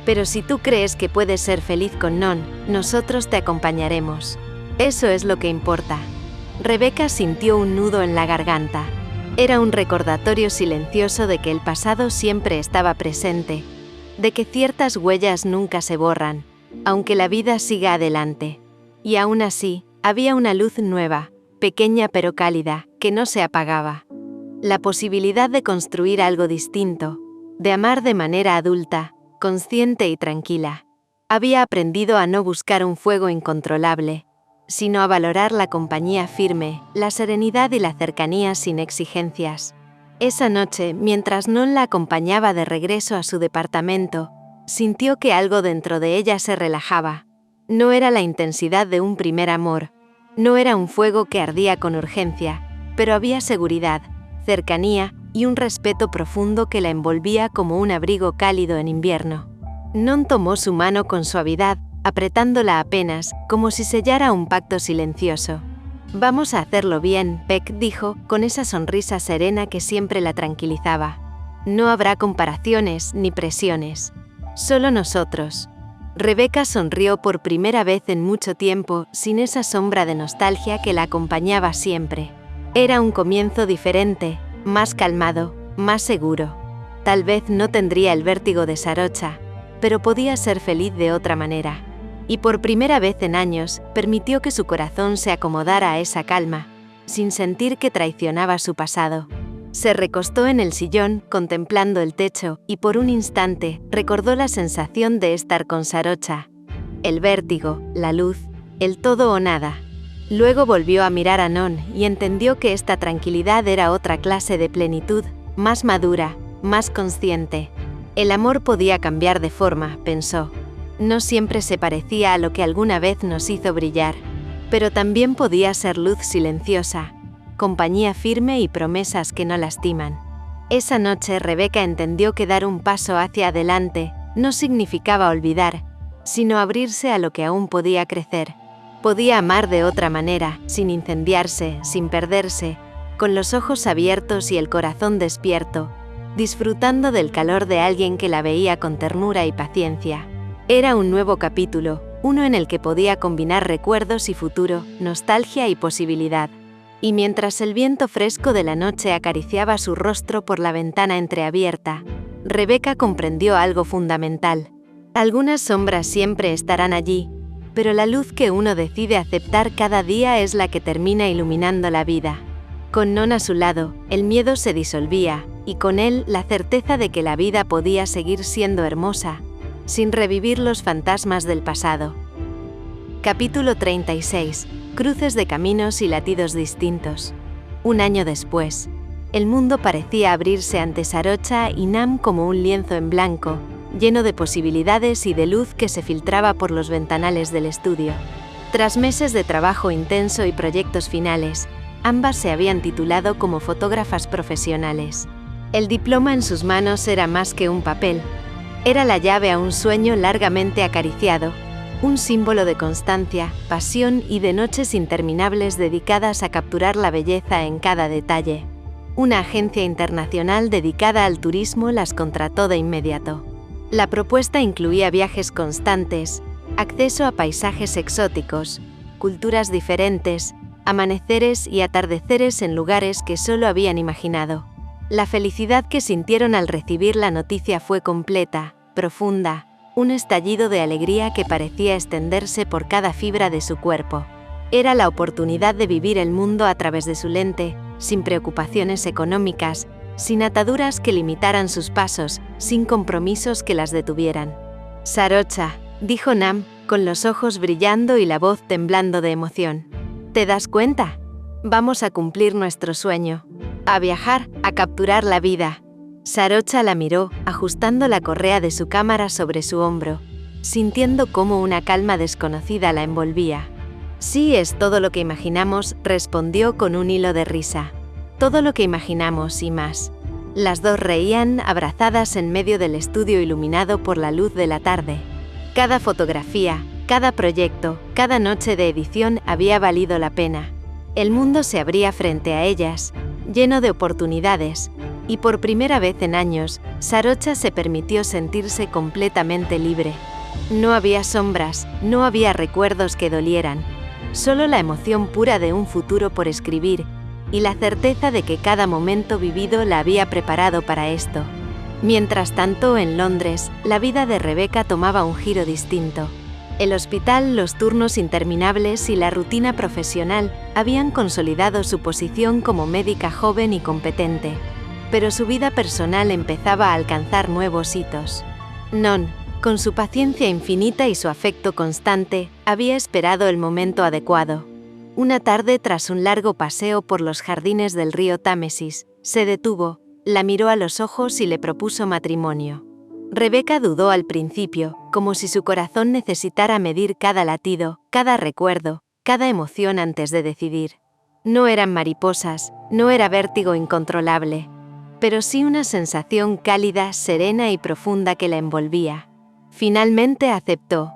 «Pero si tú crees que puedes ser feliz con Non, nosotros te acompañaremos. Eso es lo que importa». Rebeca sintió un nudo en la garganta. Era un recordatorio silencioso de que el pasado siempre estaba presente, de que ciertas huellas nunca se borran, aunque la vida siga adelante. Y aún así, había una luz nueva, pequeña pero cálida, que no se apagaba. La posibilidad de construir algo distinto, de amar de manera adulta, consciente y tranquila. Había aprendido a no buscar un fuego incontrolable, sino a valorar la compañía firme, la serenidad y la cercanía sin exigencias. Esa noche, mientras Non la acompañaba de regreso a su departamento, sintió que algo dentro de ella se relajaba. No era la intensidad de un primer amor, no era un fuego que ardía con urgencia, pero había seguridad, cercanía y un respeto profundo que la envolvía como un abrigo cálido en invierno. Non tomó su mano con suavidad, apretándola apenas, como si sellara un pacto silencioso. «Vamos a hacerlo bien», Beck dijo, con esa sonrisa serena que siempre la tranquilizaba. «No habrá comparaciones ni presiones. Solo nosotros». Rebeca sonrió por primera vez en mucho tiempo, sin esa sombra de nostalgia que la acompañaba siempre. Era un comienzo diferente, más calmado, más seguro. Tal vez no tendría el vértigo de Sarocha, pero podía ser feliz de otra manera. Y por primera vez en años, permitió que su corazón se acomodara a esa calma, sin sentir que traicionaba su pasado. Se recostó en el sillón, contemplando el techo, y por un instante recordó la sensación de estar con Sarocha. El vértigo, la luz, el todo o nada. Luego volvió a mirar a Non y entendió que esta tranquilidad era otra clase de plenitud, más madura, más consciente. El amor podía cambiar de forma, pensó. No siempre se parecía a lo que alguna vez nos hizo brillar, pero también podía ser luz silenciosa, compañía firme y promesas que no lastiman. Esa noche Rebeca entendió que dar un paso hacia adelante no significaba olvidar, sino abrirse a lo que aún podía crecer. Podía amar de otra manera, sin incendiarse, sin perderse, con los ojos abiertos y el corazón despierto, disfrutando del calor de alguien que la veía con ternura y paciencia. Era un nuevo capítulo, uno en el que podía combinar recuerdos y futuro, nostalgia y posibilidad. Y mientras el viento fresco de la noche acariciaba su rostro por la ventana entreabierta, Rebeca comprendió algo fundamental. Algunas sombras siempre estarán allí, pero la luz que uno decide aceptar cada día es la que termina iluminando la vida. Con Non a su lado, el miedo se disolvía, y con él la certeza de que la vida podía seguir siendo hermosa, sin revivir los fantasmas del pasado. Capítulo 36. Cruces de caminos y latidos distintos. Un año después, el mundo parecía abrirse ante Sarocha y Nam como un lienzo en blanco, lleno de posibilidades y de luz que se filtraba por los ventanales del estudio. Tras meses de trabajo intenso y proyectos finales, ambas se habían titulado como fotógrafas profesionales. El diploma en sus manos era más que un papel. Era la llave a un sueño largamente acariciado, un símbolo de constancia, pasión y de noches interminables dedicadas a capturar la belleza en cada detalle. Una agencia internacional dedicada al turismo las contrató de inmediato. La propuesta incluía viajes constantes, acceso a paisajes exóticos, culturas diferentes, amaneceres y atardeceres en lugares que solo habían imaginado. La felicidad que sintieron al recibir la noticia fue completa, profunda, un estallido de alegría que parecía extenderse por cada fibra de su cuerpo. Era la oportunidad de vivir el mundo a través de su lente, sin preocupaciones económicas, sin ataduras que limitaran sus pasos, sin compromisos que las detuvieran. «Sarocha», dijo Nam, con los ojos brillando y la voz temblando de emoción. «¿Te das cuenta? Vamos a cumplir nuestro sueño. A viajar, a capturar la vida». Sarocha la miró, ajustando la correa de su cámara sobre su hombro, sintiendo cómo una calma desconocida la envolvía. «Sí, es todo lo que imaginamos», respondió con un hilo de risa. «Todo lo que imaginamos y más». Las dos reían, abrazadas en medio del estudio iluminado por la luz de la tarde. Cada fotografía, cada proyecto, cada noche de edición había valido la pena. El mundo se abría frente a ellas, lleno de oportunidades, y por primera vez en años, Sarocha se permitió sentirse completamente libre. No había sombras, no había recuerdos que dolieran, solo la emoción pura de un futuro por escribir, y la certeza de que cada momento vivido la había preparado para esto. Mientras tanto, en Londres, la vida de Rebeca tomaba un giro distinto. El hospital, los turnos interminables y la rutina profesional habían consolidado su posición como médica joven y competente. Pero su vida personal empezaba a alcanzar nuevos hitos. Non, con su paciencia infinita y su afecto constante, había esperado el momento adecuado. Una tarde, tras un largo paseo por los jardines del río Támesis, se detuvo, la miró a los ojos y le propuso matrimonio. Rebeca dudó al principio, como si su corazón necesitara medir cada latido, cada recuerdo, cada emoción antes de decidir. No eran mariposas, no era vértigo incontrolable, pero sí una sensación cálida, serena y profunda que la envolvía. Finalmente aceptó.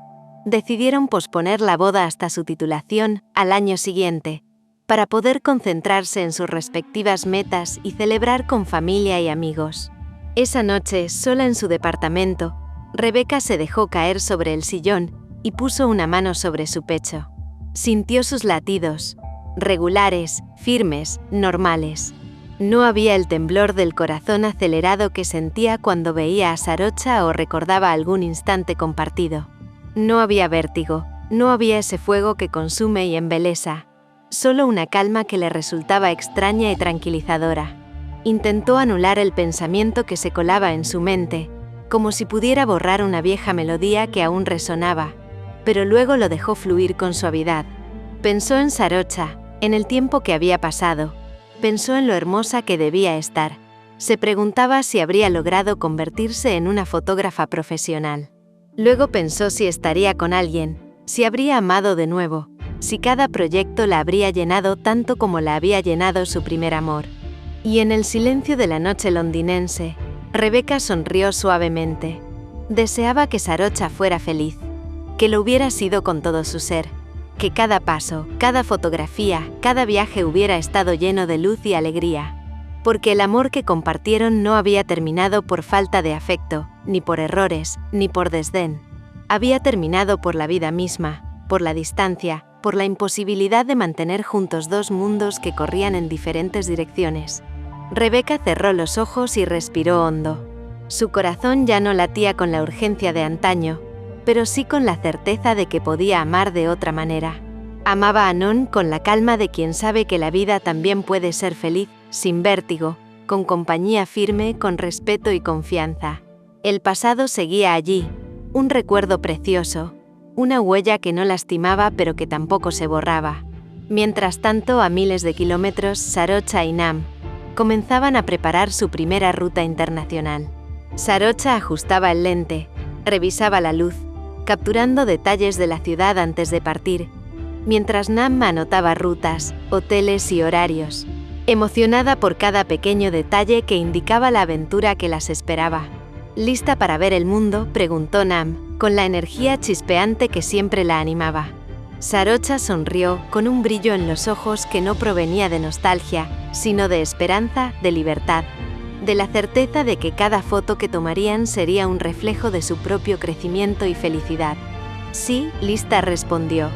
Decidieron posponer la boda hasta su titulación, al año siguiente, para poder concentrarse en sus respectivas metas y celebrar con familia y amigos. Esa noche, sola en su departamento, Rebeca se dejó caer sobre el sillón y puso una mano sobre su pecho. Sintió sus latidos, regulares, firmes, normales. No había el temblor del corazón acelerado que sentía cuando veía a Sarocha o recordaba algún instante compartido. No había vértigo, no había ese fuego que consume y embelesa, solo una calma que le resultaba extraña y tranquilizadora. Intentó anular el pensamiento que se colaba en su mente, como si pudiera borrar una vieja melodía que aún resonaba, pero luego lo dejó fluir con suavidad. Pensó en Sarocha, en el tiempo que había pasado, pensó en lo hermosa que debía estar. Se preguntaba si habría logrado convertirse en una fotógrafa profesional. Luego pensó si estaría con alguien, si habría amado de nuevo, si cada proyecto la habría llenado tanto como la había llenado su primer amor. Y en el silencio de la noche londinense, Rebeca sonrió suavemente. Deseaba que Sarocha fuera feliz, que lo hubiera sido con todo su ser, que cada paso, cada fotografía, cada viaje hubiera estado lleno de luz y alegría, porque el amor que compartieron no había terminado por falta de afecto, ni por errores, ni por desdén. Había terminado por la vida misma, por la distancia, por la imposibilidad de mantener juntos dos mundos que corrían en diferentes direcciones. Rebeca cerró los ojos y respiró hondo. Su corazón ya no latía con la urgencia de antaño, pero sí con la certeza de que podía amar de otra manera. Amaba a Non con la calma de quien sabe que la vida también puede ser feliz, sin vértigo, con compañía firme, con respeto y confianza. El pasado seguía allí, un recuerdo precioso, una huella que no lastimaba pero que tampoco se borraba. Mientras tanto, a miles de kilómetros, Sarocha y Nam comenzaban a preparar su primera ruta internacional. Sarocha ajustaba el lente, revisaba la luz, capturando detalles de la ciudad antes de partir, mientras Nam anotaba rutas, hoteles y horarios, emocionada por cada pequeño detalle que indicaba la aventura que las esperaba. ¿Lista para ver el mundo?, preguntó Nam, con la energía chispeante que siempre la animaba. Sarocha sonrió con un brillo en los ojos que no provenía de nostalgia, sino de esperanza, de libertad, de la certeza de que cada foto que tomarían sería un reflejo de su propio crecimiento y felicidad. Sí, lista, respondió.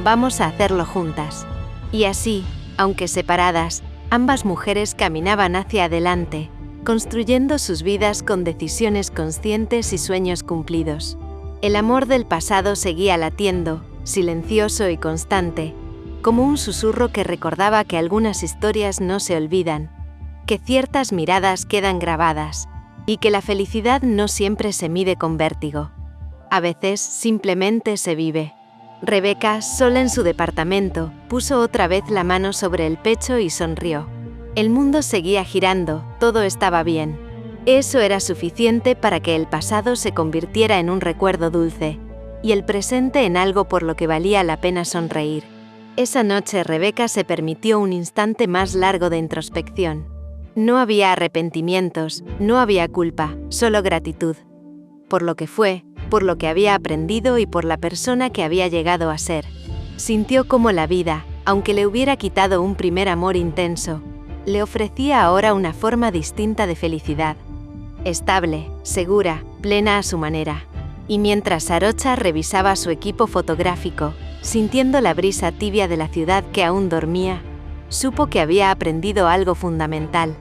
Vamos a hacerlo juntas. Y así, aunque separadas, ambas mujeres caminaban hacia adelante, construyendo sus vidas con decisiones conscientes y sueños cumplidos. El amor del pasado seguía latiendo, silencioso y constante, como un susurro que recordaba que algunas historias no se olvidan, que ciertas miradas quedan grabadas, y que la felicidad no siempre se mide con vértigo. A veces simplemente se vive. Rebeca, sola en su departamento, puso otra vez la mano sobre el pecho y sonrió. El mundo seguía girando, todo estaba bien. Eso era suficiente para que el pasado se convirtiera en un recuerdo dulce, y el presente en algo por lo que valía la pena sonreír. Esa noche Rebeca se permitió un instante más largo de introspección. No había arrepentimientos, no había culpa, solo gratitud. Por lo que fue, por lo que había aprendido y por la persona que había llegado a ser. Sintió como la vida, aunque le hubiera quitado un primer amor intenso, le ofrecía ahora una forma distinta de felicidad. Estable, segura, plena a su manera. Y mientras Sarocha revisaba su equipo fotográfico, sintiendo la brisa tibia de la ciudad que aún dormía, supo que había aprendido algo fundamental.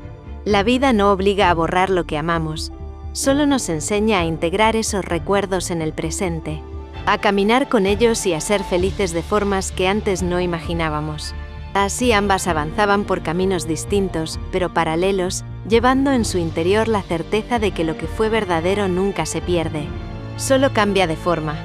La vida no obliga a borrar lo que amamos, solo nos enseña a integrar esos recuerdos en el presente, a caminar con ellos y a ser felices de formas que antes no imaginábamos. Así ambas avanzaban por caminos distintos, pero paralelos, llevando en su interior la certeza de que lo que fue verdadero nunca se pierde. Solo cambia de forma.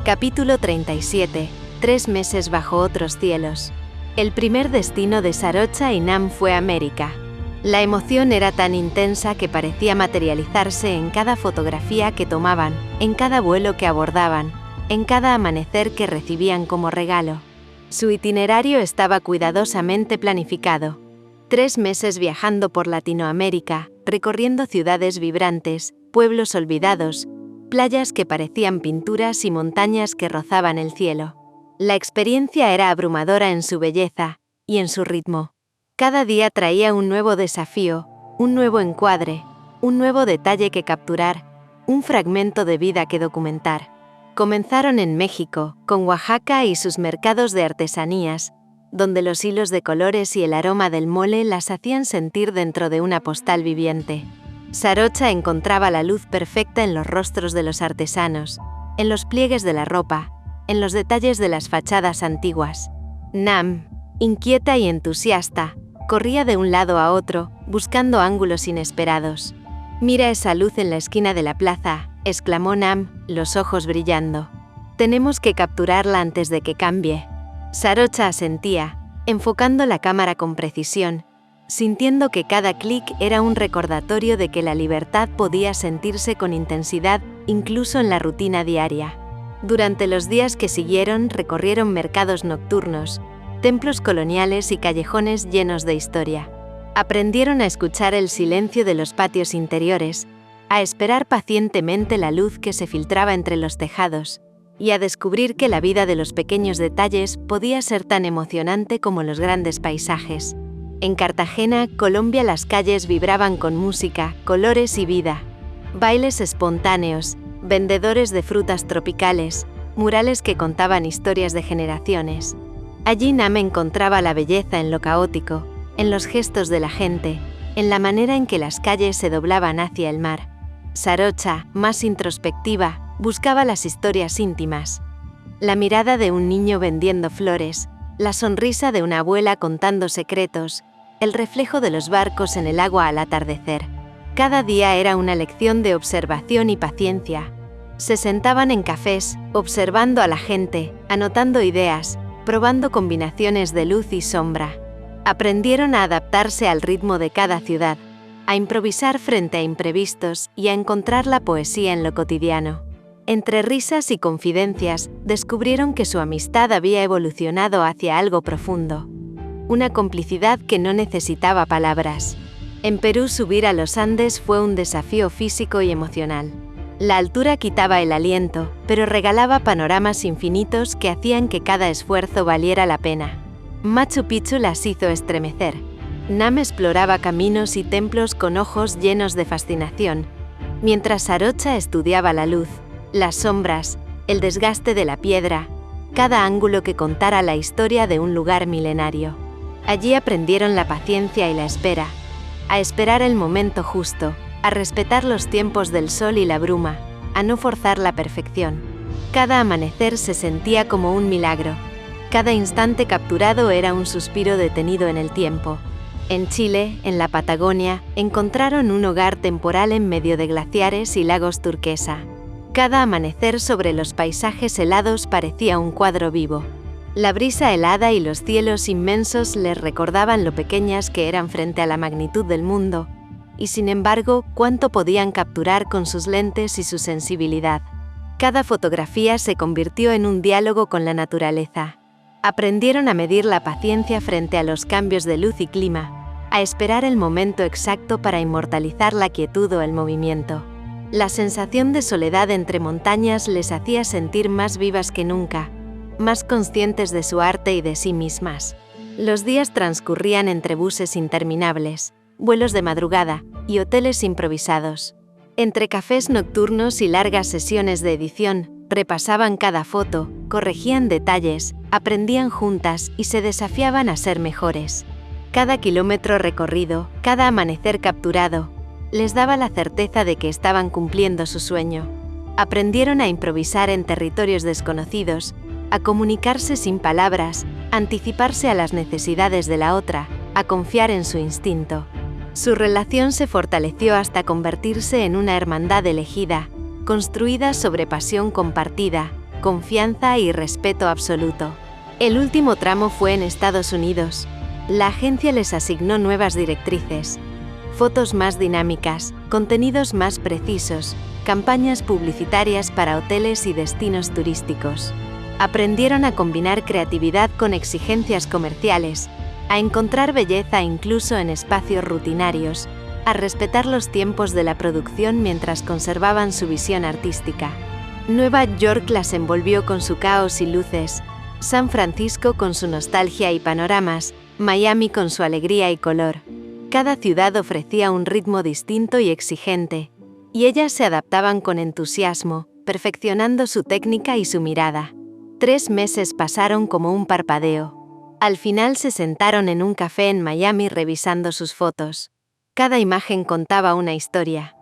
Capítulo 37. 3 meses bajo otros cielos. El primer destino de Sarocha y Nam fue América. La emoción era tan intensa que parecía materializarse en cada fotografía que tomaban, en cada vuelo que abordaban, en cada amanecer que recibían como regalo. Su itinerario estaba cuidadosamente planificado. 3 meses viajando por Latinoamérica, recorriendo ciudades vibrantes, pueblos olvidados, playas que parecían pinturas y montañas que rozaban el cielo. La experiencia era abrumadora en su belleza y en su ritmo. Cada día traía un nuevo desafío, un nuevo encuadre, un nuevo detalle que capturar, un fragmento de vida que documentar. Comenzaron en México, con Oaxaca y sus mercados de artesanías, donde los hilos de colores y el aroma del mole las hacían sentir dentro de una postal viviente. Sarocha encontraba la luz perfecta en los rostros de los artesanos, en los pliegues de la ropa, en los detalles de las fachadas antiguas. Nam, inquieta y entusiasta, corría de un lado a otro, buscando ángulos inesperados. «Mira esa luz en la esquina de la plaza», exclamó Nam, los ojos brillando. «Tenemos que capturarla antes de que cambie». Sarocha asentía, enfocando la cámara con precisión, sintiendo que cada clic era un recordatorio de que la libertad podía sentirse con intensidad incluso en la rutina diaria. Durante los días que siguieron recorrieron mercados nocturnos, templos coloniales y callejones llenos de historia. Aprendieron a escuchar el silencio de los patios interiores, a esperar pacientemente la luz que se filtraba entre los tejados, y a descubrir que la vida de los pequeños detalles podía ser tan emocionante como los grandes paisajes. En Cartagena, Colombia, las calles vibraban con música, colores y vida. Bailes espontáneos, vendedores de frutas tropicales, murales que contaban historias de generaciones. Allí Nam encontraba la belleza en lo caótico, en los gestos de la gente, en la manera en que las calles se doblaban hacia el mar. Sarocha, más introspectiva, buscaba las historias íntimas. La mirada de un niño vendiendo flores, la sonrisa de una abuela contando secretos, el reflejo de los barcos en el agua al atardecer. Cada día era una lección de observación y paciencia. Se sentaban en cafés, observando a la gente, anotando ideas, probando combinaciones de luz y sombra. Aprendieron a adaptarse al ritmo de cada ciudad, a improvisar frente a imprevistos y a encontrar la poesía en lo cotidiano. Entre risas y confidencias, descubrieron que su amistad había evolucionado hacia algo profundo. Una complicidad que no necesitaba palabras. En Perú, subir a los Andes fue un desafío físico y emocional. La altura quitaba el aliento, pero regalaba panoramas infinitos que hacían que cada esfuerzo valiera la pena. Machu Picchu las hizo estremecer. Nam exploraba caminos y templos con ojos llenos de fascinación, mientras Sarocha estudiaba la luz, las sombras, el desgaste de la piedra, cada ángulo que contara la historia de un lugar milenario. Allí aprendieron la paciencia y la espera, a esperar el momento justo, a respetar los tiempos del sol y la bruma, a no forzar la perfección. Cada amanecer se sentía como un milagro. Cada instante capturado era un suspiro detenido en el tiempo. En Chile, en la Patagonia, encontraron un hogar temporal en medio de glaciares y lagos turquesa. Cada amanecer sobre los paisajes helados parecía un cuadro vivo. La brisa helada y los cielos inmensos les recordaban lo pequeñas que eran frente a la magnitud del mundo, y sin embargo, cuánto podían capturar con sus lentes y su sensibilidad. Cada fotografía se convirtió en un diálogo con la naturaleza. Aprendieron a medir la paciencia frente a los cambios de luz y clima, a esperar el momento exacto para inmortalizar la quietud o el movimiento. La sensación de soledad entre montañas les hacía sentir más vivas que nunca, más conscientes de su arte y de sí mismas. Los días transcurrían entre buses interminables, vuelos de madrugada y hoteles improvisados. Entre cafés nocturnos y largas sesiones de edición, repasaban cada foto, corregían detalles, aprendían juntas y se desafiaban a ser mejores. Cada kilómetro recorrido, cada amanecer capturado, les daba la certeza de que estaban cumpliendo su sueño. Aprendieron a improvisar en territorios desconocidos, a comunicarse sin palabras, a anticiparse a las necesidades de la otra, a confiar en su instinto. Su relación se fortaleció hasta convertirse en una hermandad elegida, construida sobre pasión compartida, confianza y respeto absoluto. El último tramo fue en Estados Unidos. La agencia les asignó nuevas directrices. Fotos más dinámicas, contenidos más precisos, campañas publicitarias para hoteles y destinos turísticos. Aprendieron a combinar creatividad con exigencias comerciales, a encontrar belleza incluso en espacios rutinarios, a respetar los tiempos de la producción mientras conservaban su visión artística. Nueva York las envolvió con su caos y luces, San Francisco con su nostalgia y panoramas, Miami con su alegría y color. Cada ciudad ofrecía un ritmo distinto y exigente, y ellas se adaptaban con entusiasmo, perfeccionando su técnica y su mirada. 3 meses pasaron como un parpadeo. Al final se sentaron en un café en Miami revisando sus fotos. Cada imagen contaba una historia.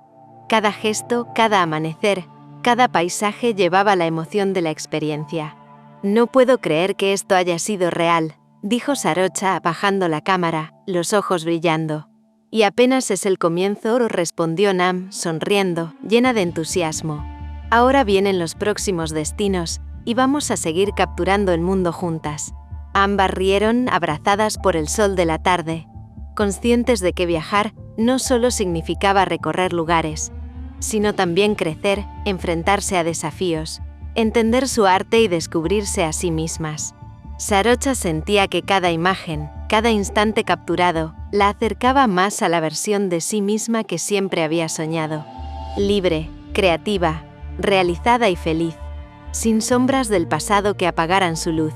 Cada gesto, cada amanecer, cada paisaje llevaba la emoción de la experiencia. «No puedo creer que esto haya sido real», dijo Sarocha bajando la cámara, los ojos brillando. «Y apenas es el comienzo», respondió Nam, sonriendo, llena de entusiasmo. «Ahora vienen los próximos destinos, y vamos a seguir capturando el mundo juntas». Ambas rieron, abrazadas por el sol de la tarde, conscientes de que viajar no solo significaba recorrer lugares, sino también crecer, enfrentarse a desafíos, entender su arte y descubrirse a sí mismas. Sarocha sentía que cada imagen, cada instante capturado, la acercaba más a la versión de sí misma que siempre había soñado. Libre, creativa, realizada y feliz, sin sombras del pasado que apagaran su luz.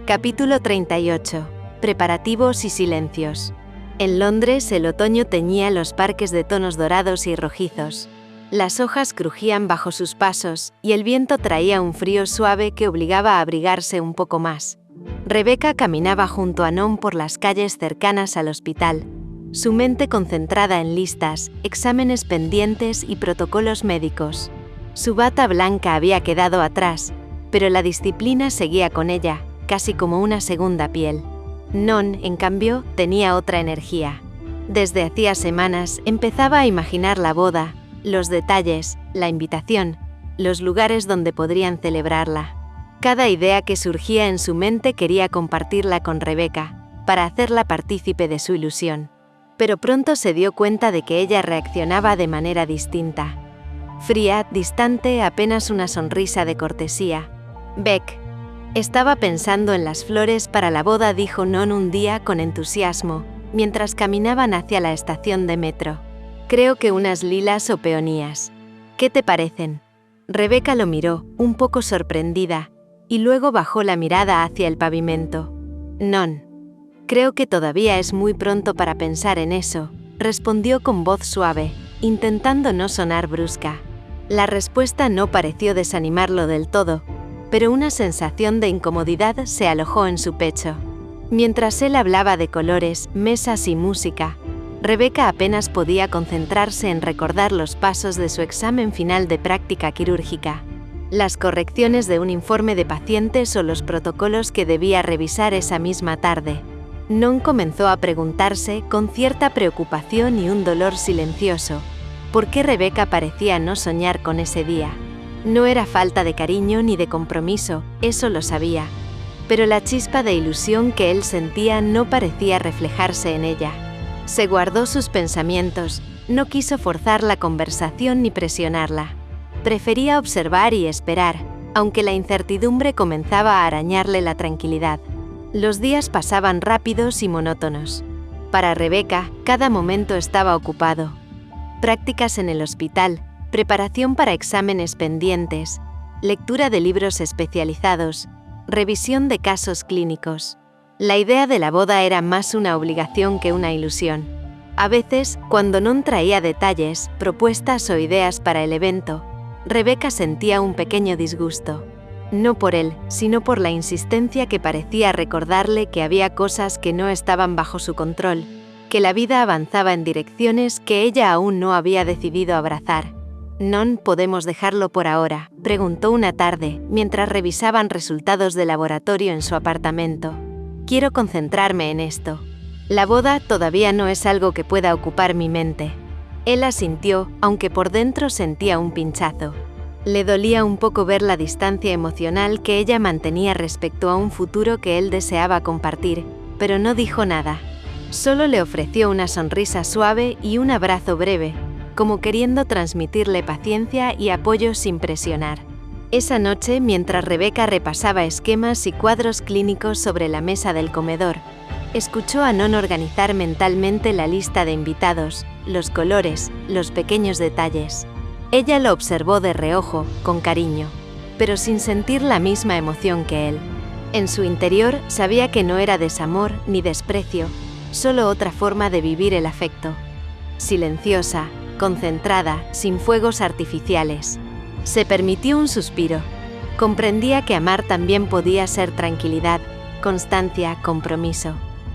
Capítulo 38. Preparativos y silencios. En Londres el otoño teñía los parques de tonos dorados y rojizos. Las hojas crujían bajo sus pasos y el viento traía un frío suave que obligaba a abrigarse un poco más. Rebecca caminaba junto a Nom por las calles cercanas al hospital, su mente concentrada en listas, exámenes pendientes y protocolos médicos. Su bata blanca había quedado atrás, pero la disciplina seguía con ella, casi como una segunda piel. Non, en cambio, tenía otra energía. Desde hacía semanas empezaba a imaginar la boda, los detalles, la invitación, los lugares donde podrían celebrarla. Cada idea que surgía en su mente quería compartirla con Rebecca, para hacerla partícipe de su ilusión. pero pronto se dio cuenta de que ella reaccionaba de manera distinta. Fría, distante, apenas una sonrisa de cortesía. «Beck, estaba pensando en las flores para la boda», dijo Non un día con entusiasmo, mientras caminaban hacia la estación de metro. «Creo que unas lilas o peonías. ¿Qué te parecen?». Rebecca lo miró, un poco sorprendida, y luego bajó la mirada hacia el pavimento. «Non. Creo que todavía es muy pronto para pensar en eso», respondió con voz suave, intentando no sonar brusca. La respuesta no pareció desanimarlo del todo, pero una sensación de incomodidad se alojó en su pecho. Mientras él hablaba de colores, mesas y música, Rebecca apenas podía concentrarse en recordar los pasos de su examen final de práctica quirúrgica, las correcciones de un informe de pacientes o los protocolos que debía revisar esa misma tarde. Non comenzó a preguntarse, con cierta preocupación y un dolor silencioso, por qué Rebecca parecía no soñar con ese día. No era falta de cariño ni de compromiso, eso lo sabía, pero la chispa de ilusión que él sentía no parecía reflejarse en ella. Se guardó sus pensamientos, no quiso forzar la conversación ni presionarla. Prefería observar y esperar, aunque la incertidumbre comenzaba a arañarle la tranquilidad. Los días pasaban rápidos y monótonos. Para Rebecca, cada momento estaba ocupado. Prácticas en el hospital, preparación para exámenes pendientes, lectura de libros especializados, revisión de casos clínicos. La idea de la boda era más una obligación que una ilusión. A veces, cuando Non traía detalles, propuestas o ideas para el evento, Rebecca sentía un pequeño disgusto. No por él, sino por la insistencia que parecía recordarle que había cosas que no estaban bajo su control, que la vida avanzaba en direcciones que ella aún no había decidido abrazar. «Non, ¿podemos dejarlo por ahora?», preguntó una tarde, mientras revisaban resultados de laboratorio en su apartamento. «Quiero concentrarme en esto. La boda todavía no es algo que pueda ocupar mi mente». Él asintió, aunque por dentro sentía un pinchazo. Le dolía un poco ver la distancia emocional que ella mantenía respecto a un futuro que él deseaba compartir, pero no dijo nada. Solo le ofreció una sonrisa suave y un abrazo breve, como queriendo transmitirle paciencia y apoyo sin presionar. Esa noche, mientras Rebecca repasaba esquemas y cuadros clínicos sobre la mesa del comedor, escuchó a Non organizar mentalmente la lista de invitados, los colores, los pequeños detalles. Ella lo observó de reojo, con cariño, pero sin sentir la misma emoción que él. En su interior sabía que no era desamor ni desprecio, solo otra forma de vivir el afecto. Silenciosa, concentrada, sin fuegos artificiales. Se permitió un suspiro. Comprendía que amar también podía ser tranquilidad, constancia, compromiso.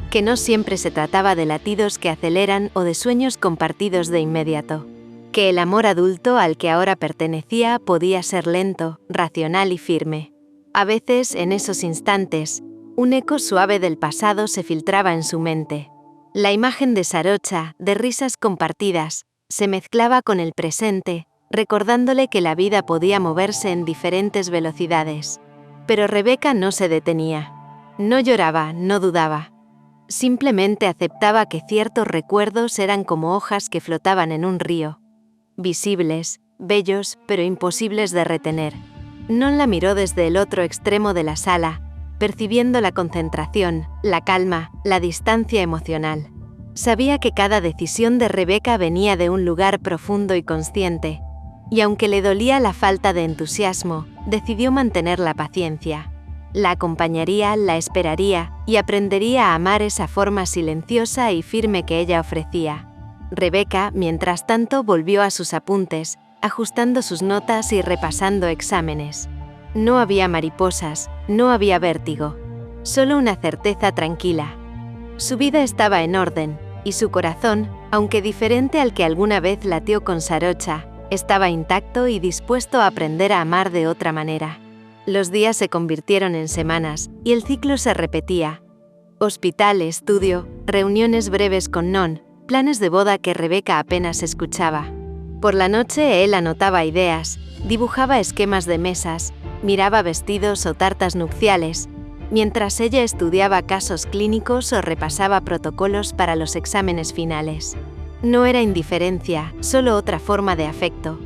Que no siempre se trataba de latidos que aceleran o de sueños compartidos de inmediato. Que el amor adulto al que ahora pertenecía podía ser lento, racional y firme. A veces, en esos instantes, un eco suave del pasado se filtraba en su mente. La imagen de Sarocha, de risas compartidas, se mezclaba con el presente, recordándole que la vida podía moverse en diferentes velocidades. Pero Rebecca no se detenía. No lloraba, no dudaba. Simplemente aceptaba que ciertos recuerdos eran como hojas que flotaban en un río. Visibles, bellos, pero imposibles de retener. Non la miró desde el otro extremo de la sala, percibiendo la concentración, la calma, la distancia emocional. Sabía que cada decisión de Rebecca venía de un lugar profundo y consciente, y aunque le dolía la falta de entusiasmo, decidió mantener la paciencia. La acompañaría, la esperaría y aprendería a amar esa forma silenciosa y firme que ella ofrecía. Rebecca, mientras tanto, volvió a sus apuntes, ajustando sus notas y repasando exámenes. No había mariposas, no había vértigo, solo una certeza tranquila. Su vida estaba en orden, y su corazón, aunque diferente al que alguna vez latió con Sarocha, estaba intacto y dispuesto a aprender a amar de otra manera. Los días se convirtieron en semanas, y el ciclo se repetía. Hospital, estudio, reuniones breves con Non, planes de boda que Rebecca apenas escuchaba. Por la noche él anotaba ideas, dibujaba esquemas de mesas, miraba vestidos o tartas nupciales, mientras ella estudiaba casos clínicos o repasaba protocolos para los exámenes finales. No era indiferencia, solo otra forma de afecto.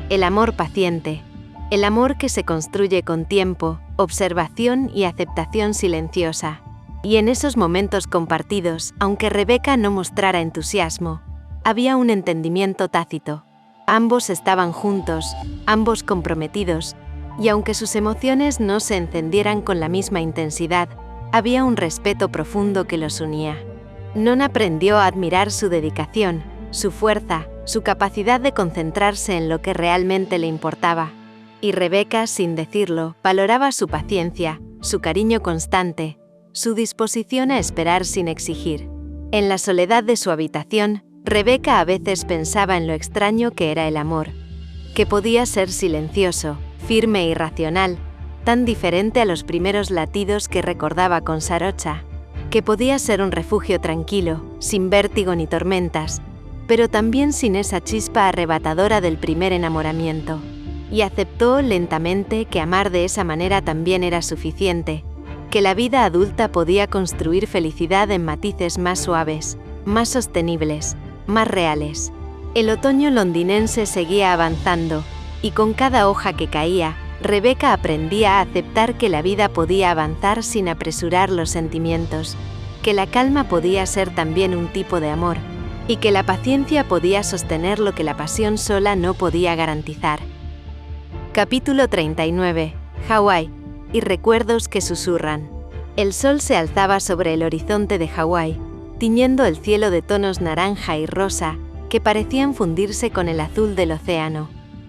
El amor paciente. El amor que se construye con tiempo, observación y aceptación silenciosa. Y en esos momentos compartidos, aunque Rebeca no mostrara entusiasmo, había un entendimiento tácito. Ambos estaban juntos, ambos comprometidos, y aunque sus emociones no se encendieran con la misma intensidad, había un respeto profundo que los unía. Non aprendió a admirar su dedicación, su fuerza, su capacidad de concentrarse en lo que realmente le importaba. Y Rebeca, sin decirlo, valoraba su paciencia, su cariño constante, su disposición a esperar sin exigir. En la soledad de su habitación, Rebeca a veces pensaba en lo extraño que era el amor, que podía ser silencioso, firme y racional, tan diferente a los primeros latidos que recordaba con Sarocha, que podía ser un refugio tranquilo, sin vértigo ni tormentas, pero también sin esa chispa arrebatadora del primer enamoramiento. Y aceptó lentamente que amar de esa manera también era suficiente, que la vida adulta podía construir felicidad en matices más suaves, más sostenibles, más reales. El otoño londinense seguía avanzando, y con cada hoja que caía, Rebeca aprendía a aceptar que la vida podía avanzar sin apresurar los sentimientos, que la calma podía ser también un tipo de amor, y que la paciencia podía sostener lo que la pasión sola no podía garantizar. Capítulo 39. Hawái. Y recuerdos que susurran. El sol se alzaba sobre el horizonte de Hawái, tiñendo el cielo de tonos naranja y rosa que parecían fundirse con el azul del océano.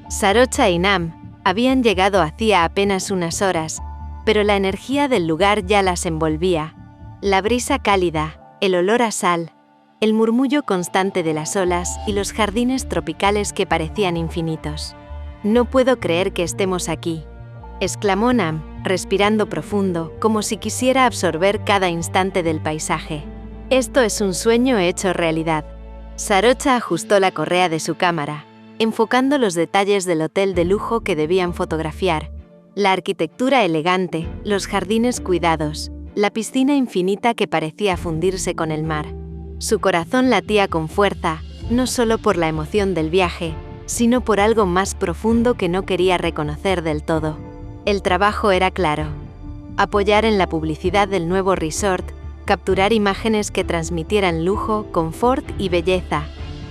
Sarocha y Nam habían llegado hacía apenas unas horas, pero la energía del lugar ya las envolvía. La brisa cálida, el olor a sal, el murmullo constante de las olas y los jardines tropicales que parecían infinitos. «No puedo creer que estemos aquí», exclamó Nam, respirando profundo, como si quisiera absorber cada instante del paisaje. «Esto es un sueño hecho realidad». Sarocha ajustó la correa de su cámara, enfocando los detalles del hotel de lujo que debían fotografiar, la arquitectura elegante, los jardines cuidados, la piscina infinita que parecía fundirse con el mar. Su corazón latía con fuerza, no solo por la emoción del viaje, sino por algo más profundo que no quería reconocer del todo. El trabajo era claro: apoyar en la publicidad del nuevo resort, capturar imágenes que transmitieran lujo, confort y belleza,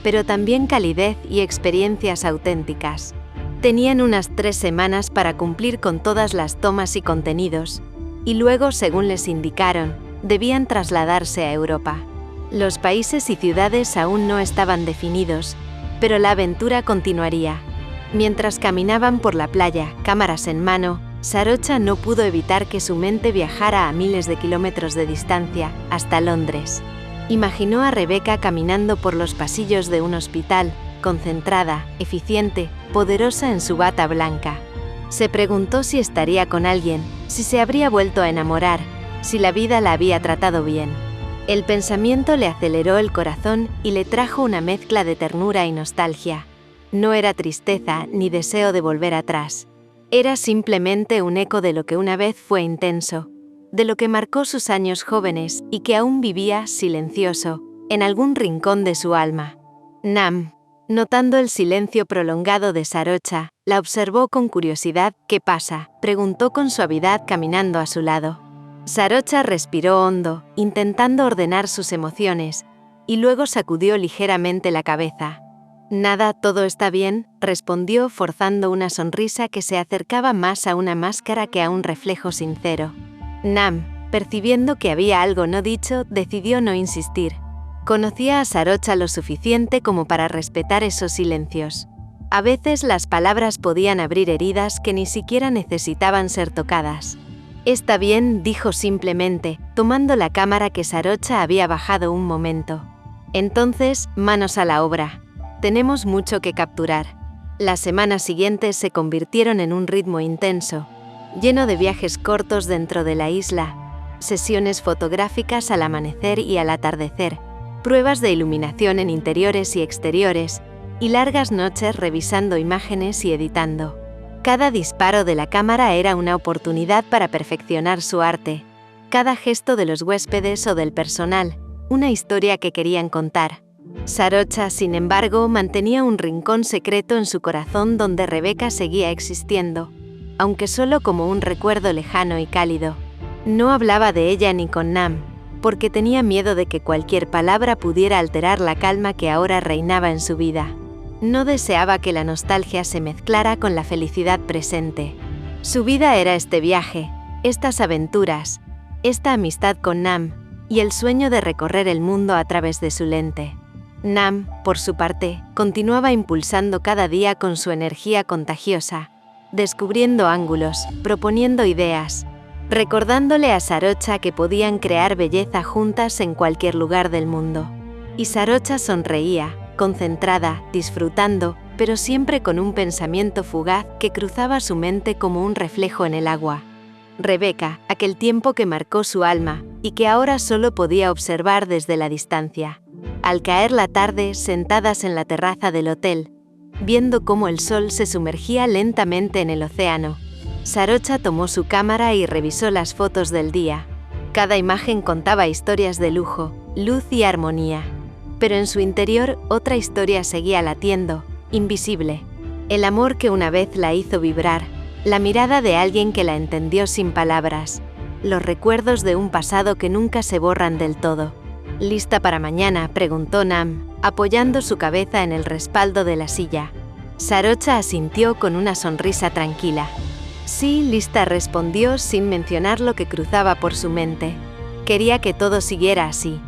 pero también calidez y experiencias auténticas. Tenían unas 3 semanas para cumplir con todas las tomas y contenidos, y luego, según les indicaron, debían trasladarse a Europa. Los países y ciudades aún no estaban definidos, pero la aventura continuaría. Mientras caminaban por la playa, cámaras en mano, Sarocha no pudo evitar que su mente viajara a miles de kilómetros de distancia, hasta Londres. Imaginó a Rebeca caminando por los pasillos de un hospital, concentrada, eficiente, poderosa en su bata blanca. Se preguntó si estaría con alguien, si se habría vuelto a enamorar, si la vida la había tratado bien. El pensamiento le aceleró el corazón y le trajo una mezcla de ternura y nostalgia. No era tristeza ni deseo de volver atrás. Era simplemente un eco de lo que una vez fue intenso, de lo que marcó sus años jóvenes y que aún vivía, silencioso, en algún rincón de su alma. Nam, notando el silencio prolongado de Sarocha, la observó con curiosidad. «¿Qué pasa?», preguntó con suavidad caminando a su lado. Sarocha respiró hondo, intentando ordenar sus emociones, y luego sacudió ligeramente la cabeza. «Nada, todo está bien», respondió forzando una sonrisa que se acercaba más a una máscara que a un reflejo sincero. Nam, percibiendo que había algo no dicho, decidió no insistir. Conocía a Sarocha lo suficiente como para respetar esos silencios. A veces las palabras podían abrir heridas que ni siquiera necesitaban ser tocadas. «Está bien», dijo simplemente, tomando la cámara que Sarocha había bajado un momento. «Entonces, manos a la obra. Tenemos mucho que capturar». Las semanas siguientes se convirtieron en un ritmo intenso, lleno de viajes cortos dentro de la isla, sesiones fotográficas al amanecer y al atardecer, pruebas de iluminación en interiores y exteriores, y largas noches revisando imágenes y editando. Cada disparo de la cámara era una oportunidad para perfeccionar su arte, cada gesto de los huéspedes o del personal, una historia que querían contar. Sarocha, sin embargo, mantenía un rincón secreto en su corazón donde Rebeca seguía existiendo, aunque solo como un recuerdo lejano y cálido. No hablaba de ella ni con Nam, porque tenía miedo de que cualquier palabra pudiera alterar la calma que ahora reinaba en su vida. No deseaba que la nostalgia se mezclara con la felicidad presente. Su vida era este viaje, estas aventuras, esta amistad con Nam, y el sueño de recorrer el mundo a través de su lente. Nam, por su parte, continuaba impulsando cada día con su energía contagiosa, descubriendo ángulos, proponiendo ideas, recordándole a Sarocha que podían crear belleza juntas en cualquier lugar del mundo. Y Sarocha sonreía, concentrada, disfrutando, pero siempre con un pensamiento fugaz que cruzaba su mente como un reflejo en el agua. Rebeca, aquel tiempo que marcó su alma, y que ahora solo podía observar desde la distancia. Al caer la tarde, sentadas en la terraza del hotel, viendo cómo el sol se sumergía lentamente en el océano, Sarocha tomó su cámara y revisó las fotos del día. Cada imagen contaba historias de lujo, luz y armonía. Pero en su interior, otra historia seguía latiendo, invisible. El amor que una vez la hizo vibrar, la mirada de alguien que la entendió sin palabras, los recuerdos de un pasado que nunca se borran del todo. ¿Lista para mañana?, preguntó Nam, apoyando su cabeza en el respaldo de la silla. Sarocha asintió con una sonrisa tranquila. Sí, lista, respondió sin mencionar lo que cruzaba por su mente. Quería que todo siguiera así.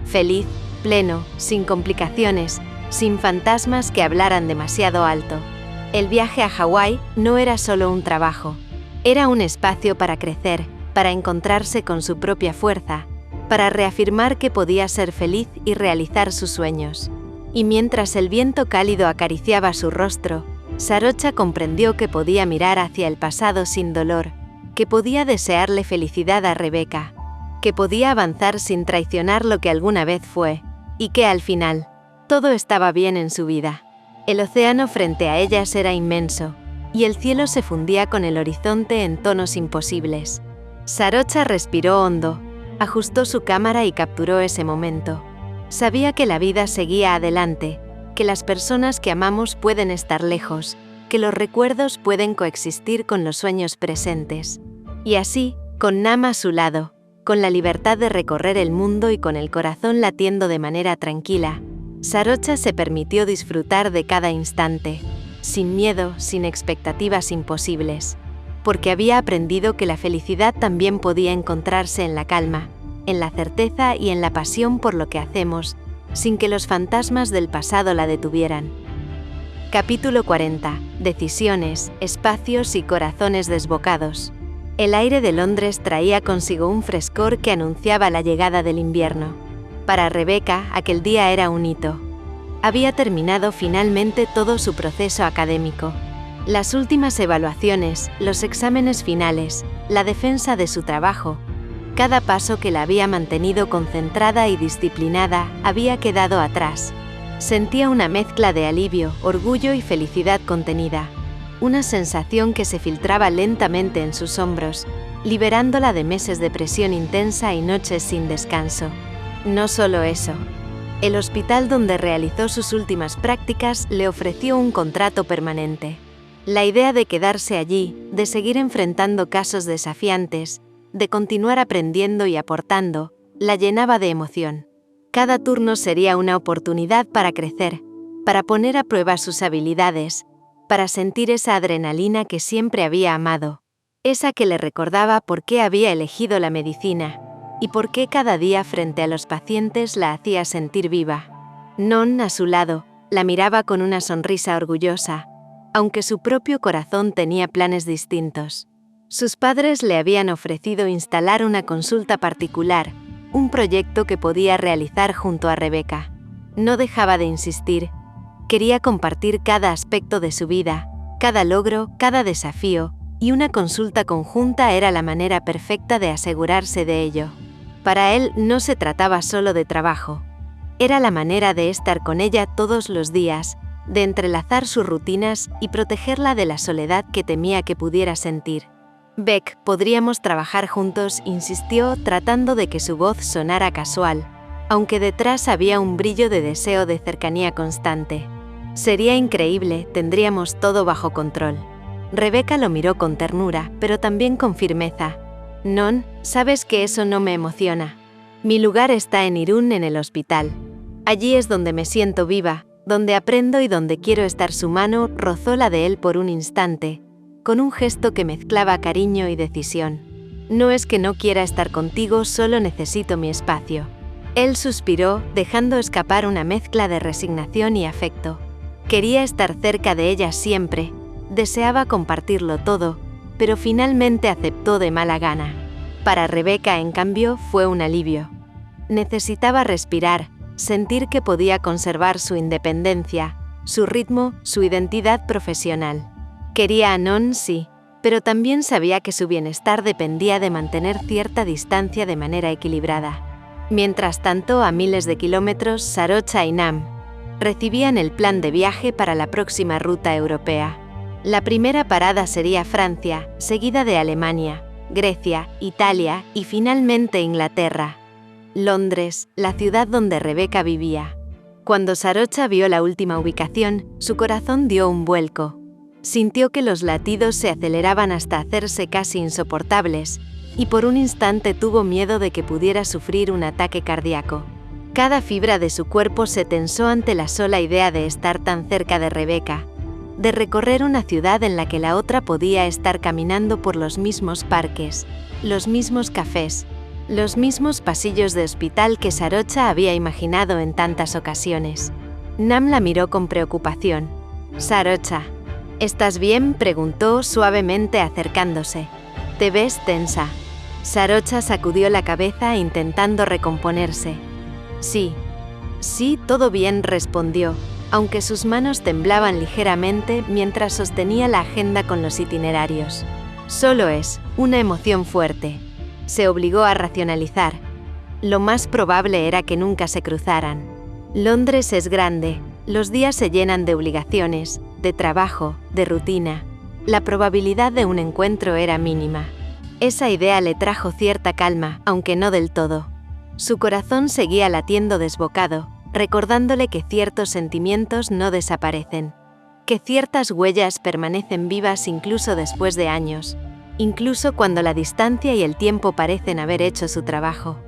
Feliz, pleno, sin complicaciones, sin fantasmas que hablaran demasiado alto. El viaje a Hawái no era solo un trabajo. Era un espacio para crecer, para encontrarse con su propia fuerza, para reafirmar que podía ser feliz y realizar sus sueños. Y mientras el viento cálido acariciaba su rostro, Sarocha comprendió que podía mirar hacia el pasado sin dolor, que podía desearle felicidad a Rebeca, que podía avanzar sin traicionar lo que alguna vez fue, y que al final, todo estaba bien en su vida. El océano frente a ellas era inmenso, y el cielo se fundía con el horizonte en tonos imposibles. Sarocha respiró hondo, ajustó su cámara y capturó ese momento. Sabía que la vida seguía adelante, que las personas que amamos pueden estar lejos, que los recuerdos pueden coexistir con los sueños presentes. Y así, con Nam a su lado, con la libertad de recorrer el mundo y con el corazón latiendo de manera tranquila, Sarocha se permitió disfrutar de cada instante, sin miedo, sin expectativas imposibles, porque había aprendido que la felicidad también podía encontrarse en la calma, en la certeza y en la pasión por lo que hacemos, sin que los fantasmas del pasado la detuvieran. Capítulo 40. Decisiones, espacios y corazones desbocados. El aire de Londres traía consigo un frescor que anunciaba la llegada del invierno. Para Rebeca, aquel día era un hito. Había terminado finalmente todo su proceso académico. Las últimas evaluaciones, los exámenes finales, la defensa de su trabajo. Cada paso que la había mantenido concentrada y disciplinada había quedado atrás. Sentía una mezcla de alivio, orgullo y felicidad contenida. Una sensación que se filtraba lentamente en sus hombros, liberándola de meses de presión intensa y noches sin descanso. No solo eso. El hospital donde realizó sus últimas prácticas le ofreció un contrato permanente. La idea de quedarse allí, de seguir enfrentando casos desafiantes, de continuar aprendiendo y aportando, la llenaba de emoción. Cada turno sería una oportunidad para crecer, para poner a prueba sus habilidades, para sentir esa adrenalina que siempre había amado, esa que le recordaba por qué había elegido la medicina, y por qué cada día frente a los pacientes la hacía sentir viva. Non, a su lado, la miraba con una sonrisa orgullosa, aunque su propio corazón tenía planes distintos. Sus padres le habían ofrecido instalar una consulta particular, un proyecto que podía realizar junto a Rebeca. No dejaba de insistir. Quería compartir cada aspecto de su vida, cada logro, cada desafío, y una consulta conjunta era la manera perfecta de asegurarse de ello. Para él no se trataba solo de trabajo. Era la manera de estar con ella todos los días, de entrelazar sus rutinas y protegerla de la soledad que temía que pudiera sentir. Beck, podríamos trabajar juntos, insistió, tratando de que su voz sonara casual, aunque detrás había un brillo de deseo de cercanía constante. Sería increíble, tendríamos todo bajo control. Rebecca lo miró con ternura, pero también con firmeza. Non, sabes que eso no me emociona. Mi lugar está en Irún, en el hospital. Allí es donde me siento viva, donde aprendo y donde quiero estar. Su mano rozó la de él por un instante, con un gesto que mezclaba cariño y decisión. No es que no quiera estar contigo, solo necesito mi espacio. Él suspiró, dejando escapar una mezcla de resignación y afecto. Quería estar cerca de ella siempre, deseaba compartirlo todo, pero finalmente aceptó de mala gana. Para Rebecca, en cambio, fue un alivio. Necesitaba respirar, sentir que podía conservar su independencia, su ritmo, su identidad profesional. Quería a Non, sí, pero también sabía que su bienestar dependía de mantener cierta distancia de manera equilibrada. Mientras tanto, a miles de kilómetros, Sarocha y Nam recibían el plan de viaje para la próxima ruta europea. La primera parada sería Francia, seguida de Alemania, Grecia, Italia y finalmente Inglaterra. Londres, la ciudad donde Rebecca vivía. Cuando Sarocha vio la última ubicación, su corazón dio un vuelco. Sintió que los latidos se aceleraban hasta hacerse casi insoportables, y por un instante tuvo miedo de que pudiera sufrir un ataque cardíaco. Cada fibra de su cuerpo se tensó ante la sola idea de estar tan cerca de Rebecca, de recorrer una ciudad en la que la otra podía estar caminando por los mismos parques, los mismos cafés, los mismos pasillos de hospital que Sarocha había imaginado en tantas ocasiones. Nam la miró con preocupación. «Sarocha, ¿estás bien?», preguntó suavemente acercándose. «Te ves tensa». Sarocha sacudió la cabeza intentando recomponerse. «Sí, todo bien», respondió, aunque sus manos temblaban ligeramente mientras sostenía la agenda con los itinerarios. «Solo es una emoción fuerte». Se obligó a racionalizar. Lo más probable era que nunca se cruzaran. Londres es grande, los días se llenan de obligaciones, de trabajo, de rutina. La probabilidad de un encuentro era mínima. Esa idea le trajo cierta calma, aunque no del todo. Su corazón seguía latiendo desbocado, recordándole que ciertos sentimientos no desaparecen, que ciertas huellas permanecen vivas incluso después de años, incluso cuando la distancia y el tiempo parecen haber hecho su trabajo.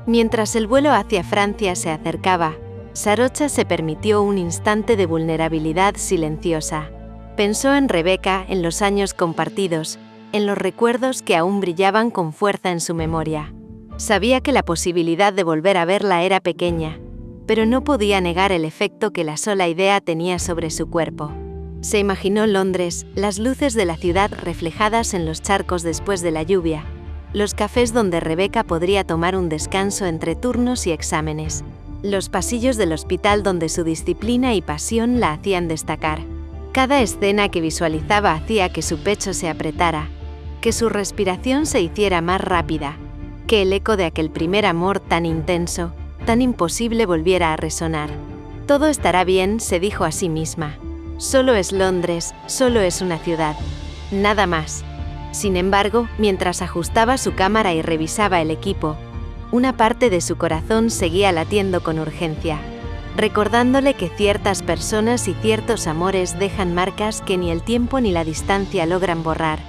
Mientras el vuelo hacia Francia se acercaba, Sarocha se permitió un instante de vulnerabilidad silenciosa. Pensó en Rebecca, en los años compartidos, en los recuerdos que aún brillaban con fuerza en su memoria. Sabía que la posibilidad de volver a verla era pequeña, pero no podía negar el efecto que la sola idea tenía sobre su cuerpo. Se imaginó Londres, las luces de la ciudad reflejadas en los charcos después de la lluvia, los cafés donde Rebecca podría tomar un descanso entre turnos y exámenes, los pasillos del hospital donde su disciplina y pasión la hacían destacar. Cada escena que visualizaba hacía que su pecho se apretara, que su respiración se hiciera más rápida, que el eco de aquel primer amor tan intenso, tan imposible volviera a resonar. «Todo estará bien», se dijo a sí misma. «Solo es Londres, solo es una ciudad. Nada más». Sin embargo, mientras ajustaba su cámara y revisaba el equipo, una parte de su corazón seguía latiendo con urgencia, recordándole que ciertas personas y ciertos amores dejan marcas que ni el tiempo ni la distancia logran borrar.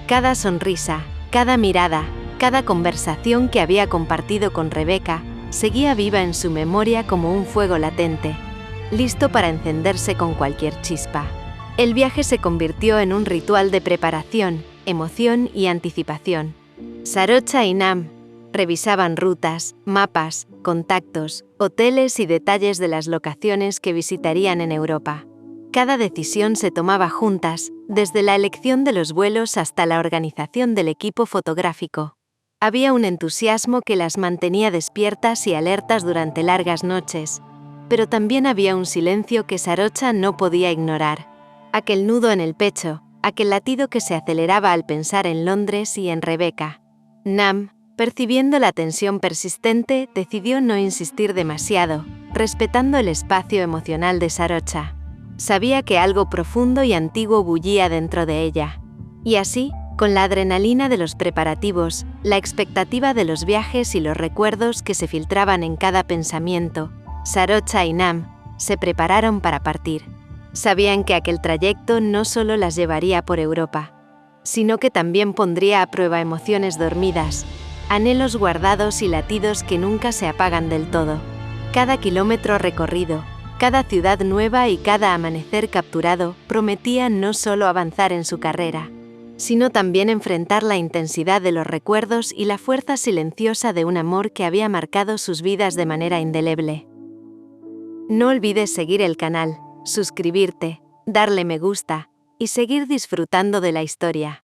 Cada sonrisa, cada mirada, cada conversación que había compartido con Rebecca seguía viva en su memoria como un fuego latente, listo para encenderse con cualquier chispa. El viaje se convirtió en un ritual de preparación, emoción y anticipación. Sarocha y Nam revisaban rutas, mapas, contactos, hoteles y detalles de las locaciones que visitarían en Europa. Cada decisión se tomaba juntas, desde la elección de los vuelos hasta la organización del equipo fotográfico. Había un entusiasmo que las mantenía despiertas y alertas durante largas noches, pero también había un silencio que Sarocha no podía ignorar. Aquel nudo en el pecho, aquel latido que se aceleraba al pensar en Londres y en Rebecca. Nam, percibiendo la tensión persistente, decidió no insistir demasiado, respetando el espacio emocional de Sarocha. Sabía que algo profundo y antiguo bullía dentro de ella. Y así, Con la adrenalina de los preparativos, la expectativa de los viajes y los recuerdos que se filtraban en cada pensamiento, Sarocha y Nam se prepararon para partir. Sabían que aquel trayecto no solo las llevaría por Europa, sino que también pondría a prueba emociones dormidas, anhelos guardados y latidos que nunca se apagan del todo. Cada kilómetro recorrido, cada ciudad nueva y cada amanecer capturado prometían no solo avanzar en su carrera, sino también enfrentar la intensidad de los recuerdos y la fuerza silenciosa de un amor que había marcado sus vidas de manera indeleble. No olvides seguir el canal, suscribirte, darle me gusta y seguir disfrutando de la historia.